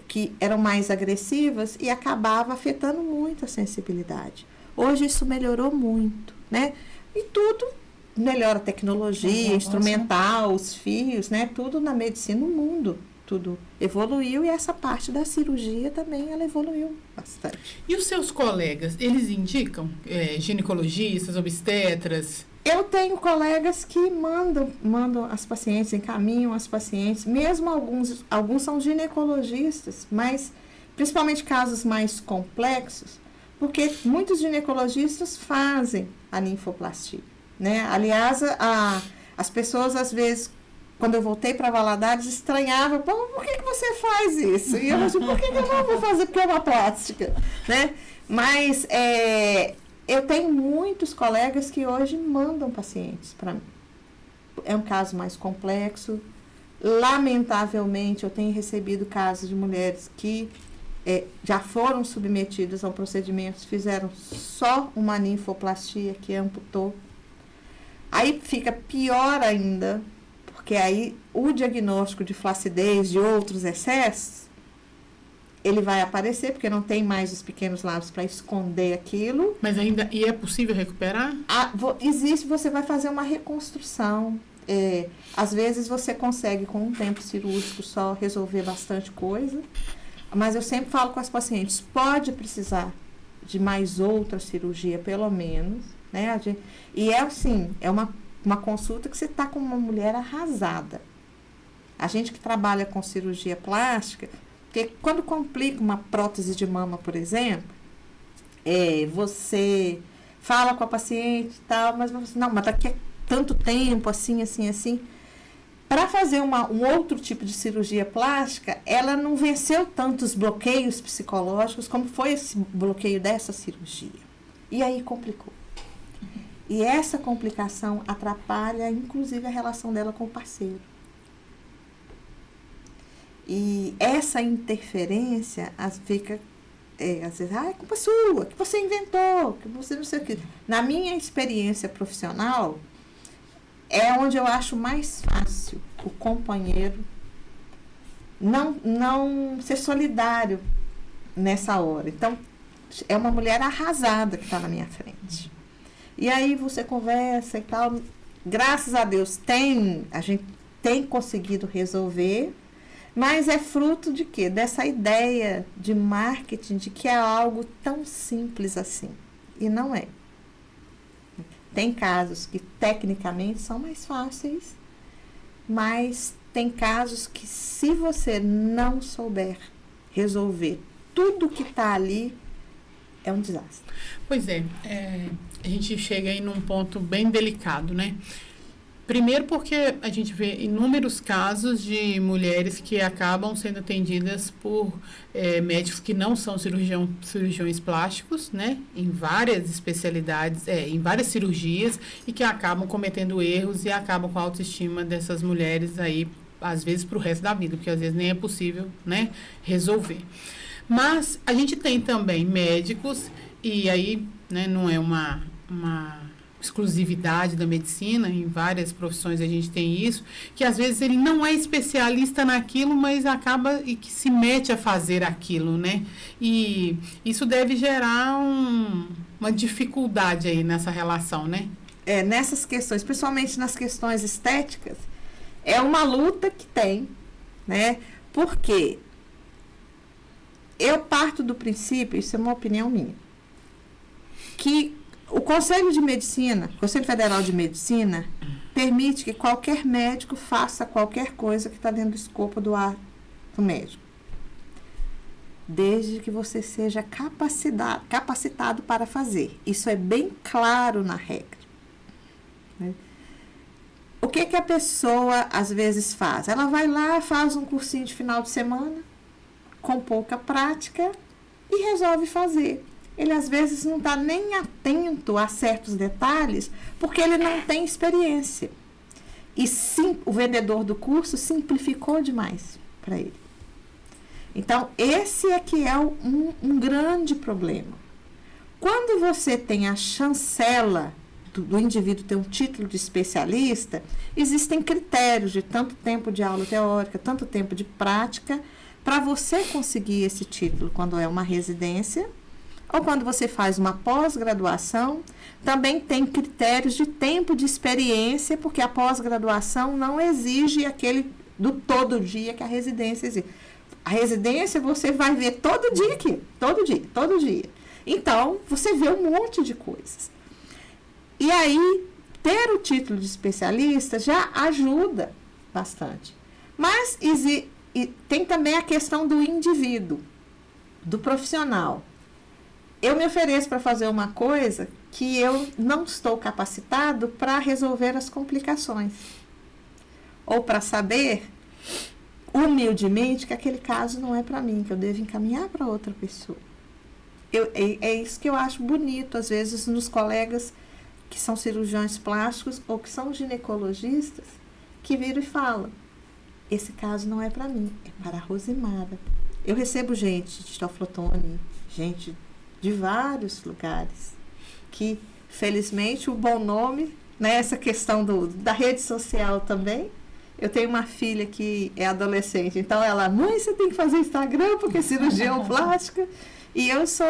que eram mais agressivas e acabava afetando muito a sensibilidade. Hoje isso melhorou muito, né? E tudo melhora a tecnologia, instrumental, os fios, né? Tudo na medicina, no mundo, tudo evoluiu e essa parte da cirurgia também, ela evoluiu bastante. E os seus colegas, eles indicam ginecologistas, obstetras? Eu tenho colegas que mandam as pacientes, encaminham as pacientes, mesmo alguns são ginecologistas, mas principalmente casos mais complexos, porque muitos ginecologistas fazem a ninfoplastia, né? Aliás, as pessoas às vezes, quando eu voltei para Valadares, estranhavam, por que você faz isso? E eu disse, por que eu não vou fazer? Porque é uma plástica, né? Mas eu tenho muitos colegas que hoje mandam pacientes para mim. É um caso mais complexo. Lamentavelmente, eu tenho recebido casos de mulheres que já foram submetidas ao procedimento, fizeram só uma ninfoplastia que amputou. Aí fica pior ainda, porque aí o diagnóstico de flacidez, de outros excessos, ele vai aparecer, porque não tem mais os pequenos lábios para esconder aquilo. Mas e é possível recuperar? Existe, você vai fazer uma reconstrução. Às vezes você consegue, com um tempo cirúrgico, só resolver bastante coisa. Mas eu sempre falo com as pacientes, pode precisar de mais outra cirurgia, pelo menos, né? E é assim, é uma consulta que você está com uma mulher arrasada. A gente que trabalha com cirurgia plástica, porque quando complica uma prótese de mama, por exemplo, você fala com a paciente e tal, mas você, não, mas daqui a tanto tempo, assim, assim, assim. Para fazer um outro tipo de cirurgia plástica, ela não venceu tantos bloqueios psicológicos como foi esse bloqueio dessa cirurgia. E aí complicou. E essa complicação atrapalha, inclusive, a relação dela com o parceiro. E essa interferência fica, às vezes, é culpa sua, que você inventou, que você não sei o quê. Na minha experiência profissional, é onde eu acho mais fácil o companheiro não ser solidário nessa hora. Então, é uma mulher arrasada que está na minha frente. E aí você conversa e tal. Graças a Deus, tem conseguido resolver, mas é fruto de quê? Dessa ideia de marketing de que é algo tão simples assim. E não é. Tem casos que tecnicamente são mais fáceis, mas tem casos que, se você não souber resolver tudo que está ali, é um desastre. Pois é, a gente chega aí num ponto bem delicado, né? Primeiro porque a gente vê inúmeros casos de mulheres que acabam sendo atendidas por médicos que não são cirurgiões plásticos, né? Em várias especialidades, em várias cirurgias, e que acabam cometendo erros e acabam com a autoestima dessas mulheres aí, às vezes, para o resto da vida, porque às vezes nem é possível, né, resolver. Mas a gente tem também médicos, e aí, né, não é uma exclusividade da medicina, em várias profissões a gente tem isso, que às vezes ele não é especialista naquilo, mas acaba e que se mete a fazer aquilo, né? E isso deve gerar uma dificuldade aí nessa relação, né? Nessas questões, principalmente nas questões estéticas, é uma luta que tem, né? Porque eu parto do princípio, isso é uma opinião minha, que o Conselho Federal de Medicina, permite que qualquer médico faça qualquer coisa que está dentro do escopo do ato médico, desde que você seja capacitado para fazer. Isso é bem claro na regra, né? O que a pessoa, às vezes, faz? Ela vai lá, faz um cursinho de final de semana, com pouca prática, e resolve fazer. Ele, às vezes, não está nem atento a certos detalhes, porque ele não tem experiência. E sim, o vendedor do curso simplificou demais para ele. Então, esse é que é um grande problema. Quando você tem a chancela do indivíduo ter um título de especialista, existem critérios de tanto tempo de aula teórica, tanto tempo de prática, para você conseguir esse título quando é uma residência, ou quando você faz uma pós-graduação. Também tem critérios de tempo de experiência, porque a pós-graduação não exige aquele do todo dia que a residência exige. A residência você vai ver todo dia aqui, todo dia. Então, você vê um monte de coisas. E aí, ter o título de especialista já ajuda bastante. Mas tem também a questão do indivíduo, do profissional. Eu me ofereço para fazer uma coisa que eu não estou capacitado para resolver as complicações. Ou para saber, humildemente, que aquele caso não é para mim, que eu devo encaminhar para outra pessoa. É isso que eu acho bonito, às vezes, nos colegas que são cirurgiões plásticos ou que são ginecologistas, que viram e falam: esse caso não é para mim, é para a Rosimara. Eu recebo gente de Teoflotone, gente de vários lugares, que, felizmente, o bom nome, né, essa questão da rede social também. Eu tenho uma filha que é adolescente, então ela: mãe, você tem que fazer Instagram porque é cirurgião plástica. E eu sou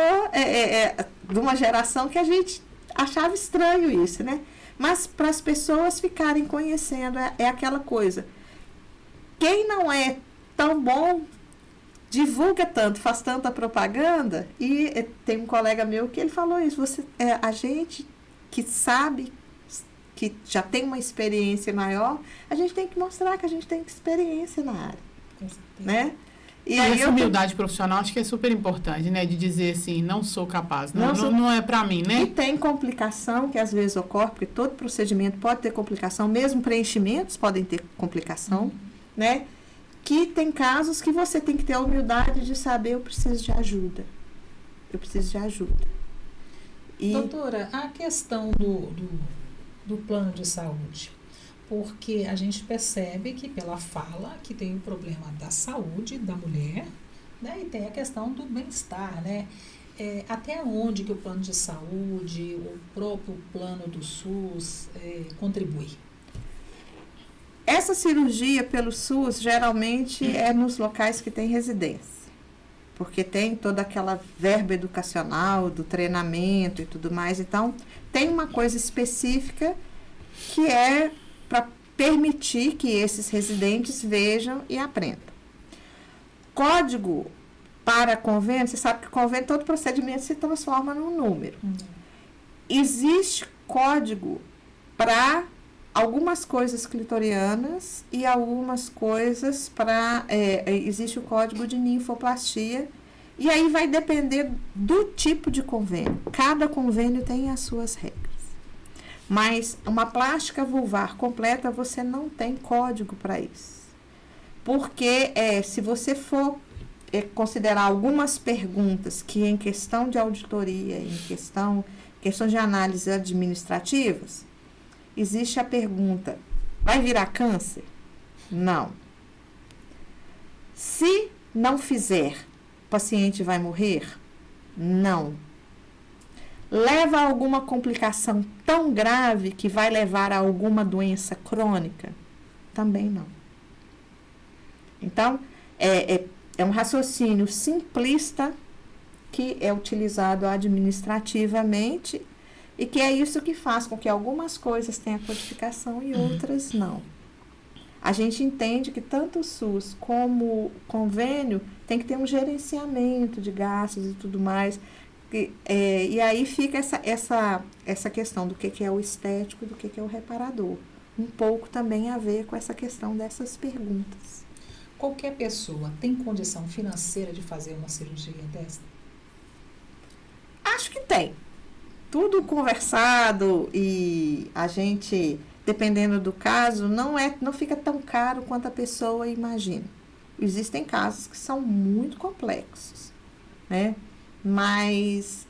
de uma geração que a gente achava estranho isso, né? Mas para as pessoas ficarem conhecendo, é aquela coisa. Quem não é tão bom, divulga tanto, faz tanta propaganda. E tem um colega meu que ele falou isso: a gente que sabe, que já tem uma experiência maior, a gente tem que mostrar que a gente tem experiência na área, né? E aí essa humildade profissional acho que é super importante, né? De dizer assim: não sou capaz, não é para mim, né? E tem complicação que às vezes ocorre, porque todo procedimento pode ter complicação, mesmo preenchimentos podem ter complicação, né? Que tem casos que você tem que ter a humildade de saber: eu preciso de ajuda. Doutora, a questão do plano de saúde, porque a gente percebe que pela fala que tem o problema da saúde da mulher, né, e tem a questão do bem-estar, né? Até onde que o plano de saúde, o próprio plano do SUS contribui? Essa cirurgia pelo SUS geralmente é nos locais que tem residência, porque tem toda aquela verba educacional, do treinamento e tudo mais. Então, tem uma coisa específica que é para permitir que esses residentes vejam e aprendam. Código para convênio, você sabe que convênio, todo procedimento se transforma num número. Existe código para algumas coisas clitorianas e algumas coisas para... existe o código de ninfoplastia, e aí vai depender do tipo de convênio. Cada convênio tem as suas regras. Mas uma plástica vulvar completa, você não tem código para isso. Porque se você for considerar algumas perguntas que em questão de auditoria, em questões de análise administrativas, existe a pergunta, vai virar câncer? Não. Se não fizer, o paciente vai morrer? Não. Leva a alguma complicação tão grave que vai levar a alguma doença crônica? Também não. Então, é um raciocínio simplista que é utilizado administrativamente e que é isso que faz com que algumas coisas tenham codificação e outras não. A gente entende que tanto o SUS como o convênio tem que ter um gerenciamento de gastos e tudo mais. E aí fica essa questão do que é o estético e do que é o reparador. Um pouco também a ver com essa questão dessas perguntas. Qualquer pessoa tem condição financeira de fazer uma cirurgia dessa? Acho que tem. Tudo conversado e a gente, dependendo do caso, não fica tão caro quanto a pessoa imagina. Existem casos que são muito complexos, né? Mas,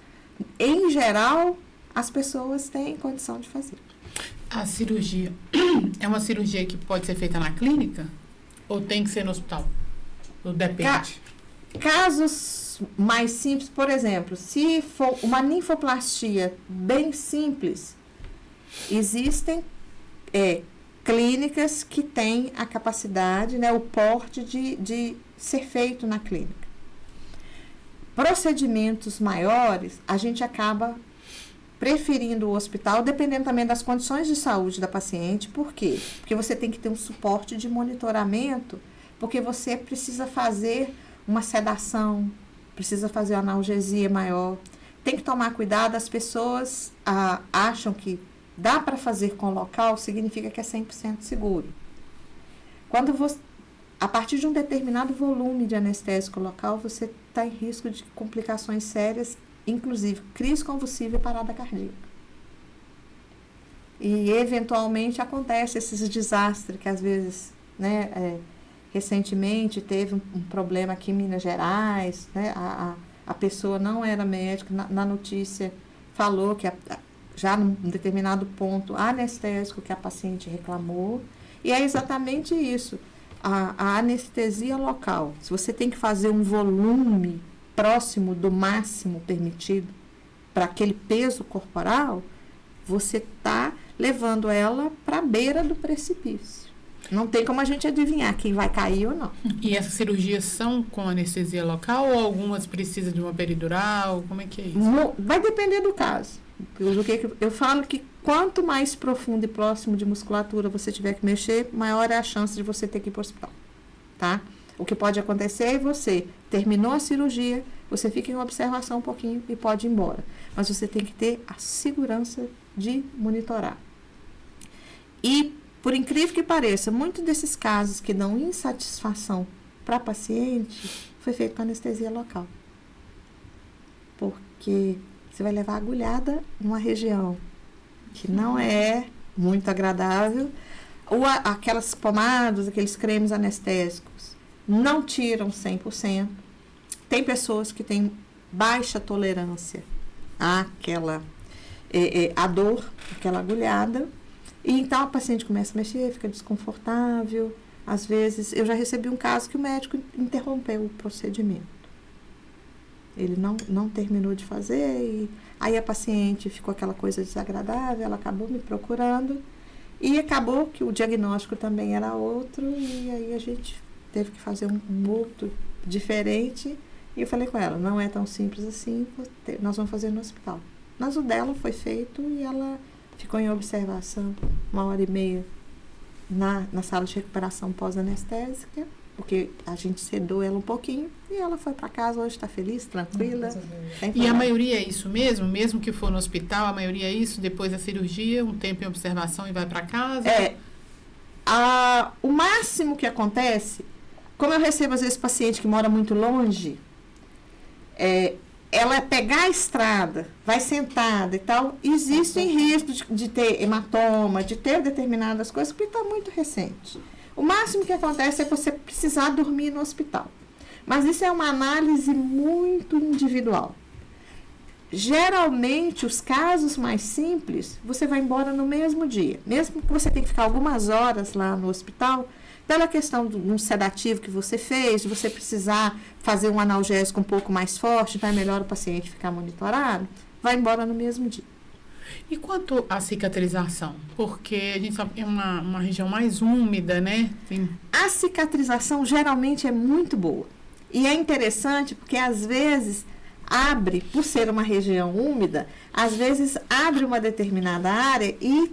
em geral, as pessoas têm condição de fazer. A cirurgia é uma cirurgia que pode ser feita na clínica? Ou tem que ser no hospital? Ou depende? Casos mais simples, por exemplo, se for uma ninfoplastia bem simples, existem clínicas que têm a capacidade, né, o porte de ser feito na clínica. Procedimentos maiores, a gente acaba preferindo o hospital, dependendo também das condições de saúde da paciente. Por quê? Porque você tem que ter um suporte de monitoramento, porque você precisa fazer uma sedação, precisa fazer uma analgesia maior. Tem que tomar cuidado, as pessoas acham que dá para fazer com local, significa que é 100% seguro. A partir de um determinado volume de anestésico local, você está em risco de complicações sérias, inclusive crise convulsiva e parada cardíaca. E, eventualmente, acontece esses desastres que, às vezes, né, recentemente teve um problema aqui em Minas Gerais, né, a pessoa não era médica, na notícia falou que já num determinado ponto anestésico que a paciente reclamou, e é exatamente isso. A anestesia local, se você tem que fazer um volume próximo do máximo permitido para aquele peso corporal, você está levando ela para a beira do precipício. Não tem como a gente adivinhar quem vai cair ou não. E essas cirurgias são com anestesia local ou algumas precisam de uma peridural? Como é que é isso? Vai depender do caso. Eu falo que quanto mais profundo e próximo de musculatura você tiver que mexer, maior é a chance de você ter que ir para o hospital, tá? O que pode acontecer é você terminou a cirurgia, você fica em observação um pouquinho e pode ir embora. Mas você tem que ter a segurança de monitorar. E, por incrível que pareça, muitos desses casos que dão insatisfação para paciente foi feito com anestesia local. Porque você vai levar agulhada numa região que não é muito agradável, ou aquelas pomadas, aqueles cremes anestésicos não tiram 100%. Tem pessoas que têm baixa tolerância àquela a dor, aquela agulhada, e então a paciente começa a mexer, fica desconfortável. Às vezes, eu já recebi um caso que o médico interrompeu o procedimento. Ele não terminou de fazer, e aí a paciente ficou aquela coisa desagradável, ela acabou me procurando, e acabou que o diagnóstico também era outro, e aí a gente teve que fazer um outro diferente, e eu falei com ela, não é tão simples assim, nós vamos fazer no hospital. Mas o dela foi feito e ela ficou em observação 1h30 na sala de recuperação pós-anestésica, porque a gente sedou ela um pouquinho e ela foi para casa, hoje está feliz, tranquila. E a maioria é isso mesmo que for no hospital, a maioria é isso, depois da cirurgia, um tempo em observação e vai para casa? O máximo que acontece, como eu recebo às vezes paciente que mora muito longe, ela pegar a estrada, vai sentada e tal, existe risco de ter hematoma, de ter determinadas coisas, porque está muito recente. O máximo que acontece é você precisar dormir no hospital. Mas isso é uma análise muito individual. Geralmente, os casos mais simples, você vai embora no mesmo dia. Mesmo que você tenha que ficar algumas horas lá no hospital, pela questão de um sedativo que você fez, de você precisar fazer um analgésico um pouco mais forte, então é melhor o paciente ficar monitorado, vai embora no mesmo dia. E quanto à cicatrização? Porque a gente sabe que é uma região mais úmida, né? A cicatrização geralmente é muito boa. E é interessante porque às vezes abre, por ser uma região úmida, às vezes abre uma determinada área e,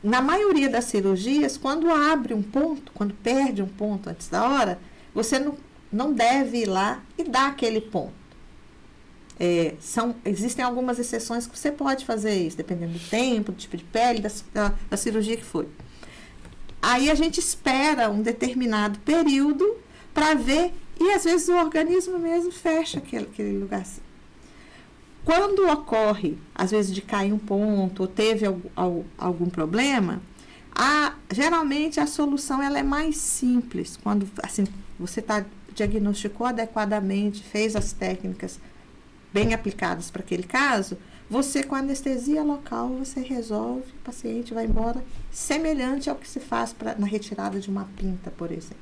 na maioria das cirurgias, quando abre um ponto, quando perde um ponto antes da hora, você não deve ir lá e dar aquele ponto. Existem algumas exceções que você pode fazer isso, dependendo do tempo, do tipo de pele, da cirurgia que foi. Aí a gente espera um determinado período para ver, e às vezes o organismo mesmo fecha aquele lugar. Quando ocorre, às vezes, de cair um ponto, ou teve algum problema, geralmente a solução ela é mais simples. Quando assim, você diagnosticou adequadamente, fez as técnicas bem aplicadas para aquele caso, você com anestesia local, você resolve, o paciente vai embora, semelhante ao que se faz na retirada de uma pinta, por exemplo.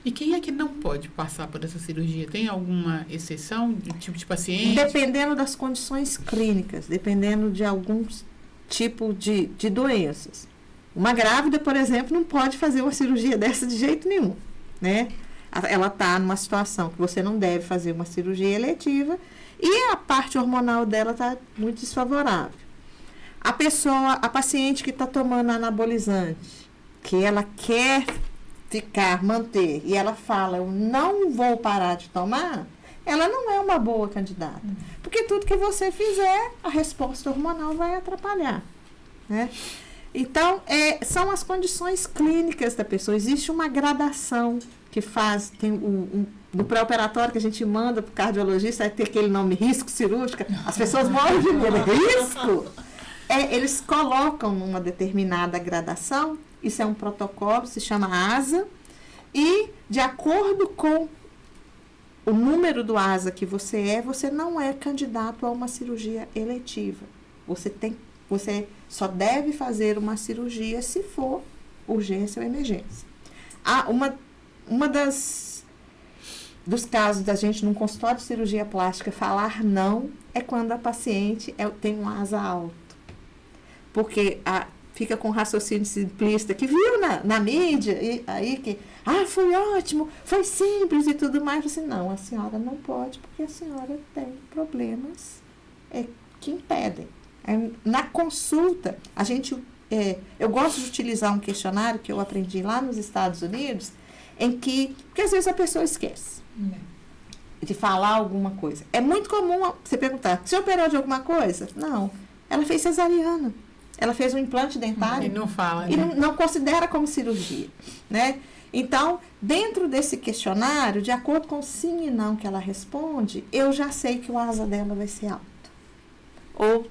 E quem é que não pode passar por essa cirurgia? Tem alguma exceção de tipo de paciente? Dependendo das condições clínicas, dependendo de algum tipo de doenças. Uma grávida, por exemplo, não pode fazer uma cirurgia dessa de jeito nenhum, né? Ela está numa situação que você não deve fazer uma cirurgia eletiva e a parte hormonal dela está muito desfavorável. A paciente que está tomando anabolizante, que ela quer manter, e ela fala, eu não vou parar de tomar, ela não é uma boa candidata. Porque tudo que você fizer, a resposta hormonal vai atrapalhar, né? Então, são as condições clínicas da pessoa. Existe uma gradação que faz, tem no pré-operatório que a gente manda para o cardiologista, vai ter aquele nome risco cirúrgico, as pessoas morrem de medo, risco! Eles colocam numa determinada gradação, isso é um protocolo, se chama ASA, e de acordo com o número do ASA que você não é candidato a uma cirurgia eletiva. Você só deve fazer uma cirurgia se for urgência ou emergência. Dos casos da gente num consultório de cirurgia plástica falar não é quando a paciente tem um ASA alto. Porque fica com raciocínio simplista que viu na mídia, e aí que, foi ótimo, foi simples e tudo mais. Assim, não, a senhora não pode, porque a senhora tem problemas que impedem. Na consulta, eu gosto de utilizar um questionário que eu aprendi lá nos Estados Unidos, porque às vezes a pessoa esquece de falar alguma coisa. É muito comum você perguntar, você operou de alguma coisa? Não, ela fez cesariana. Ela fez um implante dentário. E não fala, né? E não considera como cirurgia, né? Então, dentro desse questionário, de acordo com sim e não que ela responde, eu já sei que o ASA dela vai ser alto. Ou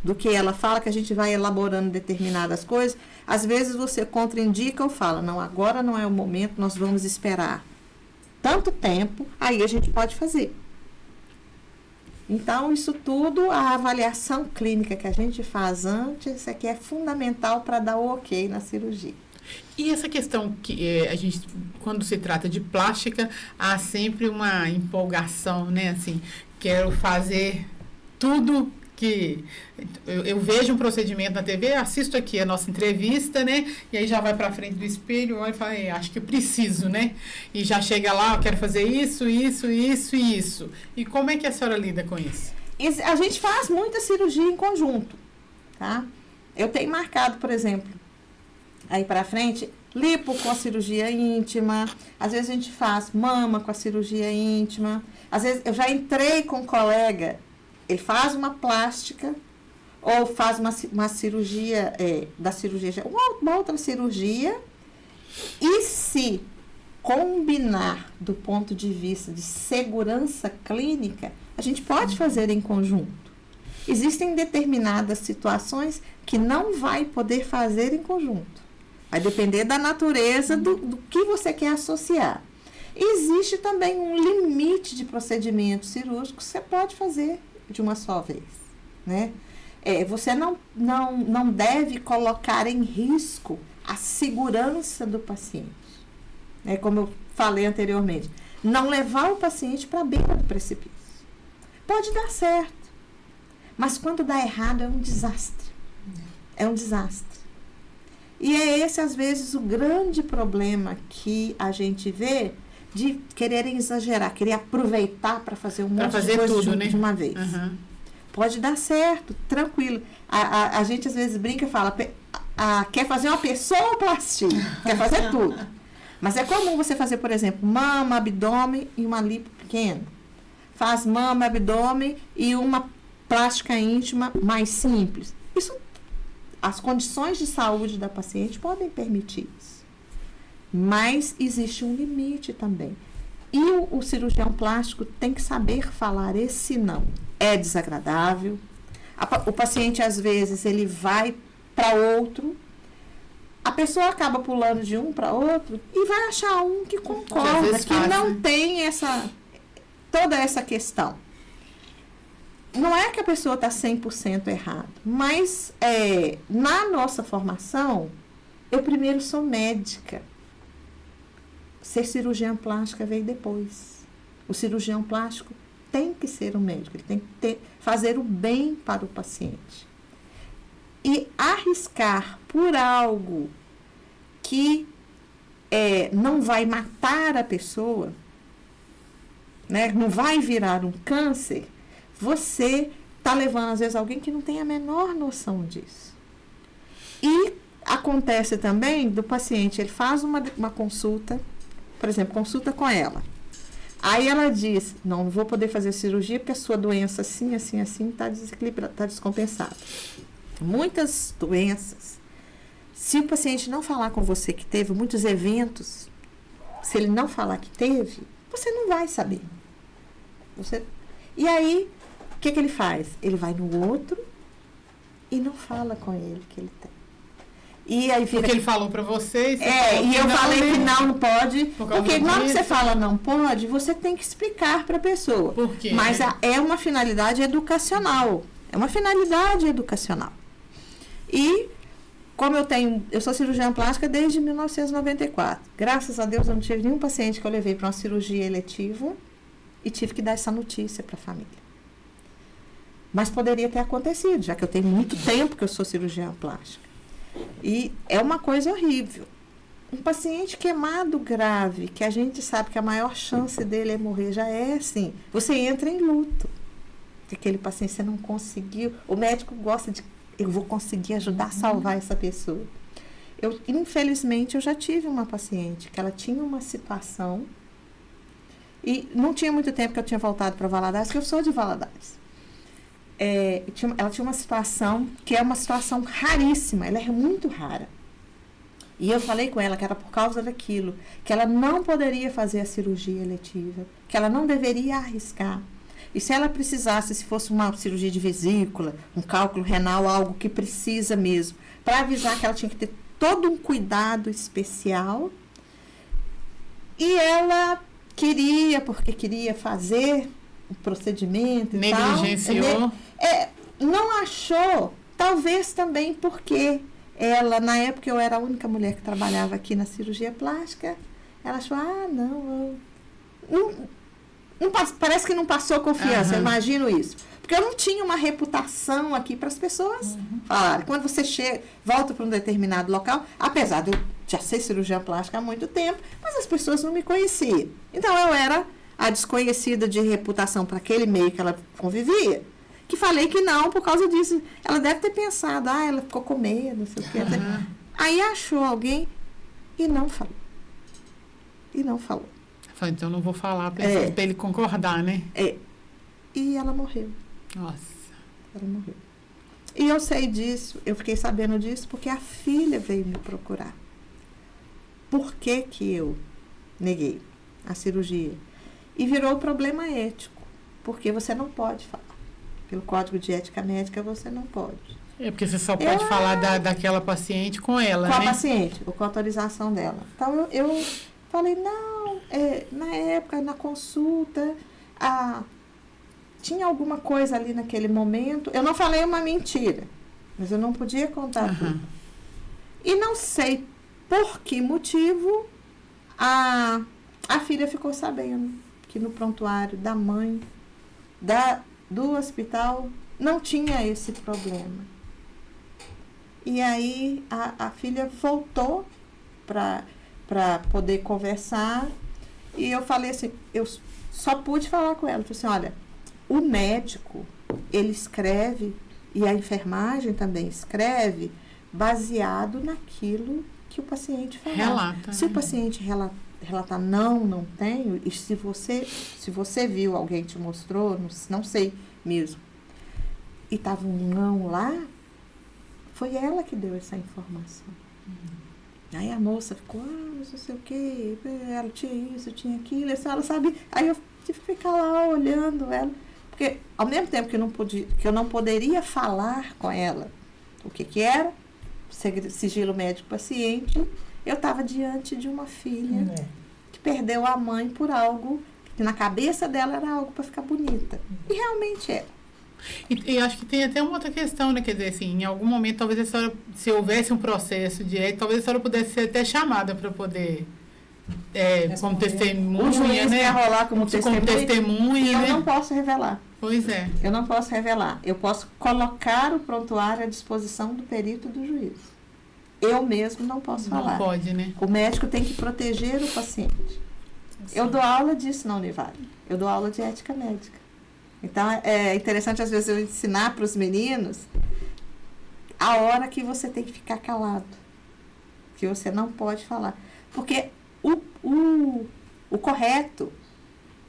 do que ela fala, que a gente vai elaborando determinadas coisas, às vezes você contraindica ou fala, não, agora não é o momento, nós vamos esperar tanto tempo, aí a gente pode fazer. Então, isso tudo, a avaliação clínica que a gente faz antes, é que é fundamental para dar o ok na cirurgia. E essa questão que a gente, quando se trata de plástica, há sempre uma empolgação, né? Assim, quero fazer tudo que... Eu vejo um procedimento na TV, assisto aqui a nossa entrevista, né? E aí já vai para frente do espelho, olha e fala, acho que eu preciso, né? E já chega lá, eu quero fazer isso, isso, isso e isso. E como é que a senhora lida com isso? A gente faz muita cirurgia em conjunto, tá? Eu tenho marcado, por exemplo, aí para frente, lipo com a cirurgia íntima, às vezes a gente faz mama com a cirurgia íntima, às vezes eu já entrei com um colega, ele faz uma plástica ou faz uma cirurgia, uma outra cirurgia, e se combinar do ponto de vista de segurança clínica, a gente pode fazer em conjunto. Existem determinadas situações que não vai poder fazer em conjunto. Vai depender da natureza do que você quer associar. Existe também um limite de procedimento cirúrgico que você pode fazer de uma só vez, né? Você não deve colocar em risco a segurança do paciente. Como eu falei anteriormente, não levar o paciente para a beira do precipício. Pode dar certo, mas quando dá errado é um desastre. É um desastre. E é esse, às vezes, o grande problema que a gente vê de quererem exagerar, querer aproveitar para fazer um monte de coisa de uma vez. Uhum. Pode dar certo, tranquilo. A gente, às vezes, brinca e fala, quer fazer uma pessoaplastia, quer fazer tudo. Mas é comum você fazer, por exemplo, mama, abdômen e uma lipo pequena. Faz mama, abdômen e uma plástica íntima mais simples. As condições de saúde da paciente podem permitir isso. Mas existe um limite também. E o cirurgião plástico tem que saber falar esse não. É desagradável. O paciente, às vezes, ele vai para outro. A pessoa acaba pulando de um para outro e vai achar um que concorda, que não tem toda essa questão. Não é que a pessoa está 100% errada, mas na nossa formação, eu primeiro sou médica. Ser cirurgiã plástica veio depois. O cirurgião plástico tem que ser um médico, ele tem que fazer o bem para o paciente. E arriscar por algo que não vai matar a pessoa, né? Não vai virar um câncer, você está levando, às vezes, alguém que não tem a menor noção disso. E acontece também do paciente, ele faz uma consulta, por exemplo, consulta com ela. Aí ela diz, não vou poder fazer cirurgia porque a sua doença assim, assim, assim está desequilibrada, está descompensada. Muitas doenças, se o paciente não falar com você que teve muitos eventos, se ele não falar que teve, você não vai saber. E aí, o que ele faz? Ele vai no outro e não fala com ele que ele tem. E aí porque ele falou para vocês. E eu falei que não pode. Porque na hora que você fala não pode, você tem que explicar para a pessoa. Por quê? Mas é uma finalidade educacional. É uma finalidade educacional. E, como eu sou cirurgiã plástica desde 1994. Graças a Deus, eu não tive nenhum paciente que eu levei para uma cirurgia eletiva e tive que dar essa notícia para a família. Mas poderia ter acontecido, já que eu tenho muito tempo que eu sou cirurgiã plástica. E é uma coisa horrível. Um paciente queimado grave, que a gente sabe que a maior chance dele é morrer, já é assim. Você entra em luto. Aquele paciente você não conseguiu. O médico gosta de... Eu vou conseguir ajudar a salvar essa pessoa. Infelizmente, eu já tive uma paciente que ela tinha uma situação e não tinha muito tempo que eu tinha voltado para Valadares, que eu sou de Valadares. Ela tinha uma situação que é uma situação raríssima, ela é muito rara. E eu falei com ela que era por causa daquilo, que ela não poderia fazer a cirurgia eletiva, que ela não deveria arriscar. E se ela precisasse, se fosse uma cirurgia de vesícula, um cálculo renal, algo que precisa mesmo, para avisar que ela tinha que ter todo um cuidado especial. E ela porque queria fazer o procedimento e tal. Negligenciou. Não achou, talvez também porque ela, na época eu era a única mulher que trabalhava aqui na cirurgia plástica, ela achou, parece que não passou confiança, eu imagino isso. Porque eu não tinha uma reputação aqui para as pessoas falarem. Quando você volta para um determinado local, apesar de eu já ser cirurgiã plástica há muito tempo, mas as pessoas não me conheciam. Então, eu era a desconhecida de reputação para aquele meio que ela convivia, que falei que não por causa disso. Ela deve ter pensado, ela ficou com medo, não sei o quê. Aí achou alguém e não falou. E não falou. Falei, então não vou falar para ele concordar, né? E ela morreu. Nossa. Ela morreu. E eu sei disso, eu fiquei sabendo disso porque a filha veio me procurar. Por que que eu neguei a cirurgia? E virou problema ético, porque você não pode falar. Pelo Código de Ética Médica, você não pode. É porque você só pode falar daquela paciente com ela, com né? Com a paciente, ou com a autorização dela. Então, eu falei, não, na época, na consulta, tinha alguma coisa ali naquele momento. Eu não falei uma mentira, mas eu não podia contar tudo. E não sei por que motivo a filha ficou sabendo que no prontuário da mãe do hospital não tinha esse problema. E aí a filha voltou para poder conversar e eu falei assim, eu só pude falar com ela, eu falei assim, olha, o médico, ele escreve, e a enfermagem também escreve, baseado naquilo que o paciente fala. Relata. Se o paciente relatar não tenho, e se você viu, alguém te mostrou, não sei mesmo, e estava um não lá, foi ela que deu essa informação. Aí a moça ficou, não sei o quê, ela tinha isso, tinha aquilo, ela sabe. Aí eu tive que ficar lá olhando ela, porque ao mesmo tempo que eu não poderia falar com ela o que era, sigilo médico paciente, eu estava diante de uma filha que perdeu a mãe por algo que na cabeça dela era algo para ficar bonita. E realmente era. E acho que tem até uma outra questão, né? Quer dizer, assim, em algum momento, talvez a senhora, se houvesse um processo de ética, talvez a senhora pudesse ser até chamada para poder, como testemunha, o juiz né? ia rolar como testemunha. E né? eu não posso revelar. Pois é. Eu não posso revelar. Eu posso colocar o prontuário à disposição do perito do juiz. Eu mesmo não posso falar. Não pode, né? O médico tem que proteger o paciente. Eu dou aula disso na Univale. Eu dou aula de ética médica. Então, é interessante, às vezes, eu ensinar para os meninos a hora que você tem que ficar calado. Que você não pode falar. Porque o correto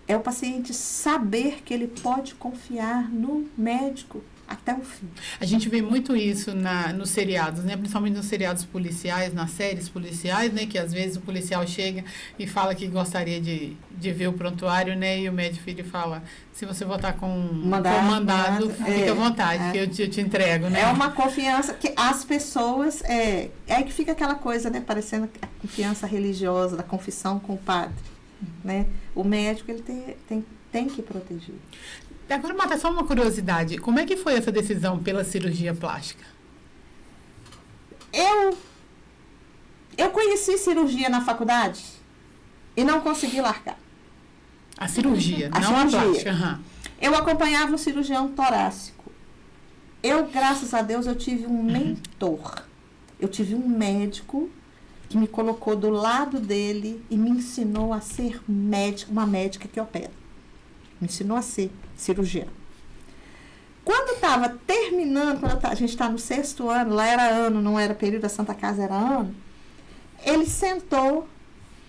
é o paciente saber que ele pode confiar no médico até o fim. A gente vê muito isso nos seriados, né? Principalmente nos seriados policiais, nas séries policiais, né? Que às vezes o policial chega e fala que gostaria de ver o prontuário, né? E o médico filho fala, se você voltar com mandado, fica à vontade, que eu te entrego, né? É uma confiança que as pessoas... É aí que fica aquela coisa, né? Parecendo a confiança religiosa, da confissão com o padre, né? O médico, ele tem que proteger. Agora, Marta, só uma curiosidade. Como é que foi essa decisão pela cirurgia plástica? Eu conheci cirurgia na faculdade e não consegui largar. A cirurgia, não a plástica. Uhum. Eu acompanhava um cirurgião torácico. Graças a Deus, eu tive um mentor. Eu tive um médico que me colocou do lado dele e me ensinou a ser médico, uma médica que opera. Me ensinou a ser cirurgião. Quando estava terminando, a gente está no 6º ano, lá era ano, não era período da Santa Casa, era ano, ele sentou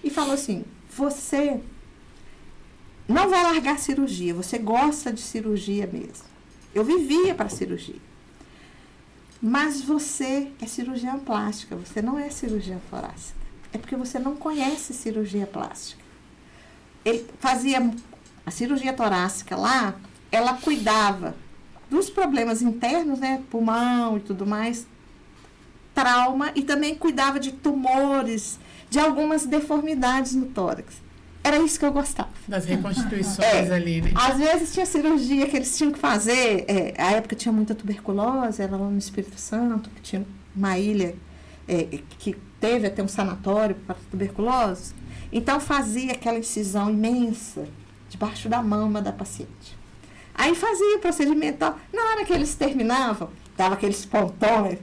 e falou assim, você não vai largar a cirurgia, você gosta de cirurgia mesmo. Eu vivia para cirurgia. Mas você é cirurgiã plástica, você não é cirurgiã torácica. É porque você não conhece cirurgia plástica. Ele fazia... A cirurgia torácica lá, ela cuidava dos problemas internos, né? Pulmão e tudo mais, trauma, e também cuidava de tumores, de algumas deformidades no tórax. Era isso que eu gostava. Das reconstituições ali, né? Às vezes tinha cirurgia que eles tinham que fazer, a época tinha muita tuberculose, era lá no Espírito Santo, que tinha uma ilha que teve até um sanatório para tuberculose. Então fazia aquela incisão imensa debaixo da mama da paciente. Aí fazia o procedimento, na hora que eles terminavam, dava aqueles pontões,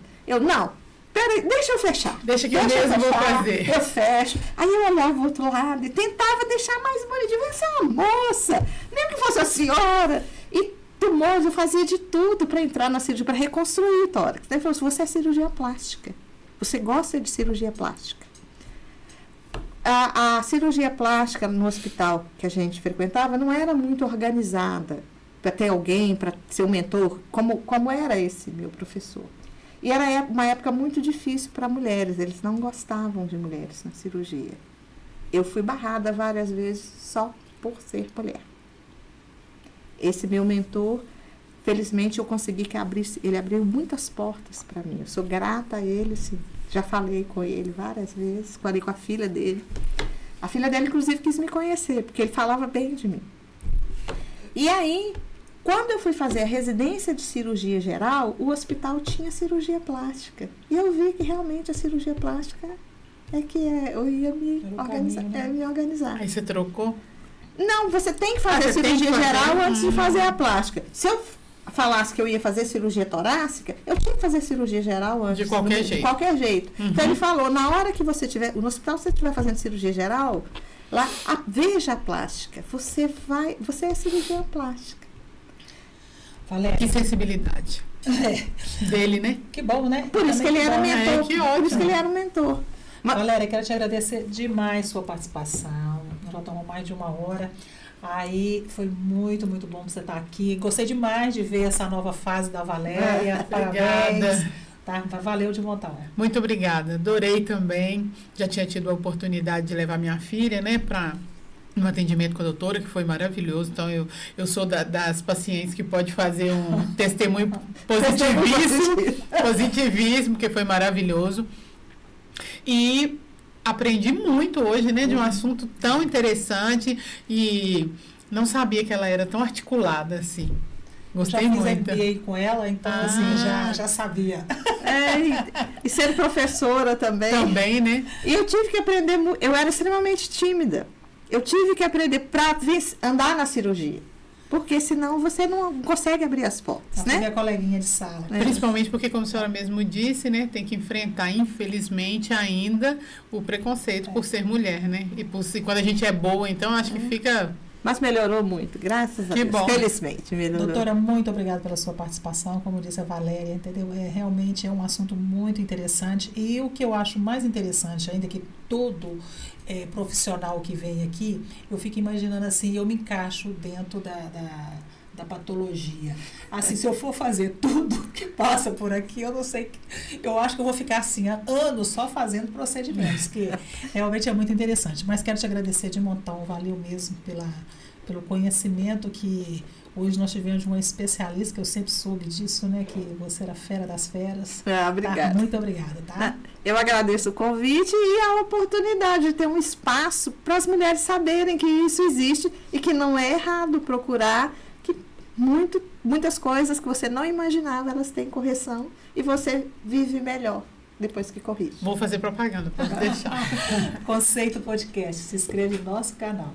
peraí, deixa eu fechar. Deixa que eu mesmo vou fazer. Eu fecho. Aí eu olhava o outro lado e tentava deixar mais bonitinho. Você é uma moça, mesmo que fosse a senhora. E tumores, eu fazia de tudo para entrar na cirurgia, para reconstruir o tórax. Ele falou assim, você é cirurgia plástica. Você gosta de cirurgia plástica? A cirurgia plástica no hospital que a gente frequentava não era muito organizada para ter alguém, para ser um mentor, como era esse meu professor. E era uma época muito difícil para mulheres, eles não gostavam de mulheres na cirurgia. Eu fui barrada várias vezes só por ser mulher. Esse meu mentor, felizmente eu consegui que ele abriu muitas portas para mim. Eu sou grata a ele, sim. Já falei com ele várias vezes, falei com a filha dele. A filha dele, inclusive, quis me conhecer, porque ele falava bem de mim. E aí, quando eu fui fazer a residência de cirurgia geral, o hospital tinha cirurgia plástica. E eu vi que realmente a cirurgia plástica eu ia me organizar. Aí você trocou? Não, você tem que fazer cirurgia geral antes de fazer a plástica. Se eu falasse que eu ia fazer cirurgia torácica, eu tinha que fazer cirurgia geral antes. De qualquer jeito. De qualquer jeito. Uhum. Então ele falou, na hora que você estiver, no hospital você estiver fazendo cirurgia geral, lá, veja a plástica. Você é cirurgiã plástica. Valéria. Que sensibilidade. Dele, né? Que bom, né? Por isso que ele era mentor. Que ótimo. Por isso que ele era um mentor. Valéria, quero te agradecer demais sua participação. Nós já estamos mais de 1 hora. Aí foi muito, muito bom você estar aqui. Gostei demais de ver essa nova fase da Valéria. Parabéns. Tá? Valeu de montão. Muito obrigada. Adorei também. Já tinha tido a oportunidade de levar minha filha, né, para um atendimento com a doutora, que foi maravilhoso. Então, eu sou das pacientes que pode fazer um testemunho positivíssimo, que foi maravilhoso. E aprendi muito hoje, né, de um assunto tão interessante e não sabia que ela era tão articulada assim. Gostei muito. Já fiz MBA com ela, então assim, já sabia. E ser professora também. Também, né? E eu tive que aprender, eu era extremamente tímida. Eu tive que aprender para andar na cirurgia. Porque senão você não consegue abrir as portas, né? Minha coleguinha de sala. Principalmente porque, como a senhora mesmo disse, né, tem que enfrentar, infelizmente, ainda o preconceito por ser mulher, né? E quando a gente é boa, então, acho que fica... Mas melhorou muito, graças a Deus. Bom. Felizmente melhorou. Doutora, muito obrigada pela sua participação, como disse a Valéria, entendeu? Realmente é um assunto muito interessante. E o que eu acho mais interessante, ainda que todo profissional que vem aqui, eu fico imaginando assim, eu me encaixo dentro da patologia. Assim, se eu for fazer tudo que passa por aqui, eu não sei, eu acho que eu vou ficar assim, há anos só fazendo procedimentos, que realmente é muito interessante. Mas quero te agradecer de montão, valeu mesmo pelo conhecimento que hoje nós tivemos de uma especialista, que eu sempre soube disso, né, que você era fera das feras. Obrigada. Tá? Muito obrigada, tá? Eu agradeço o convite e a oportunidade de ter um espaço para as mulheres saberem que isso existe e que não é errado procurar, que muitas coisas que você não imaginava, elas têm correção e você vive melhor depois que corrige. Vou fazer propaganda, pode deixar. Conceito Podcast, se inscreve no nosso canal.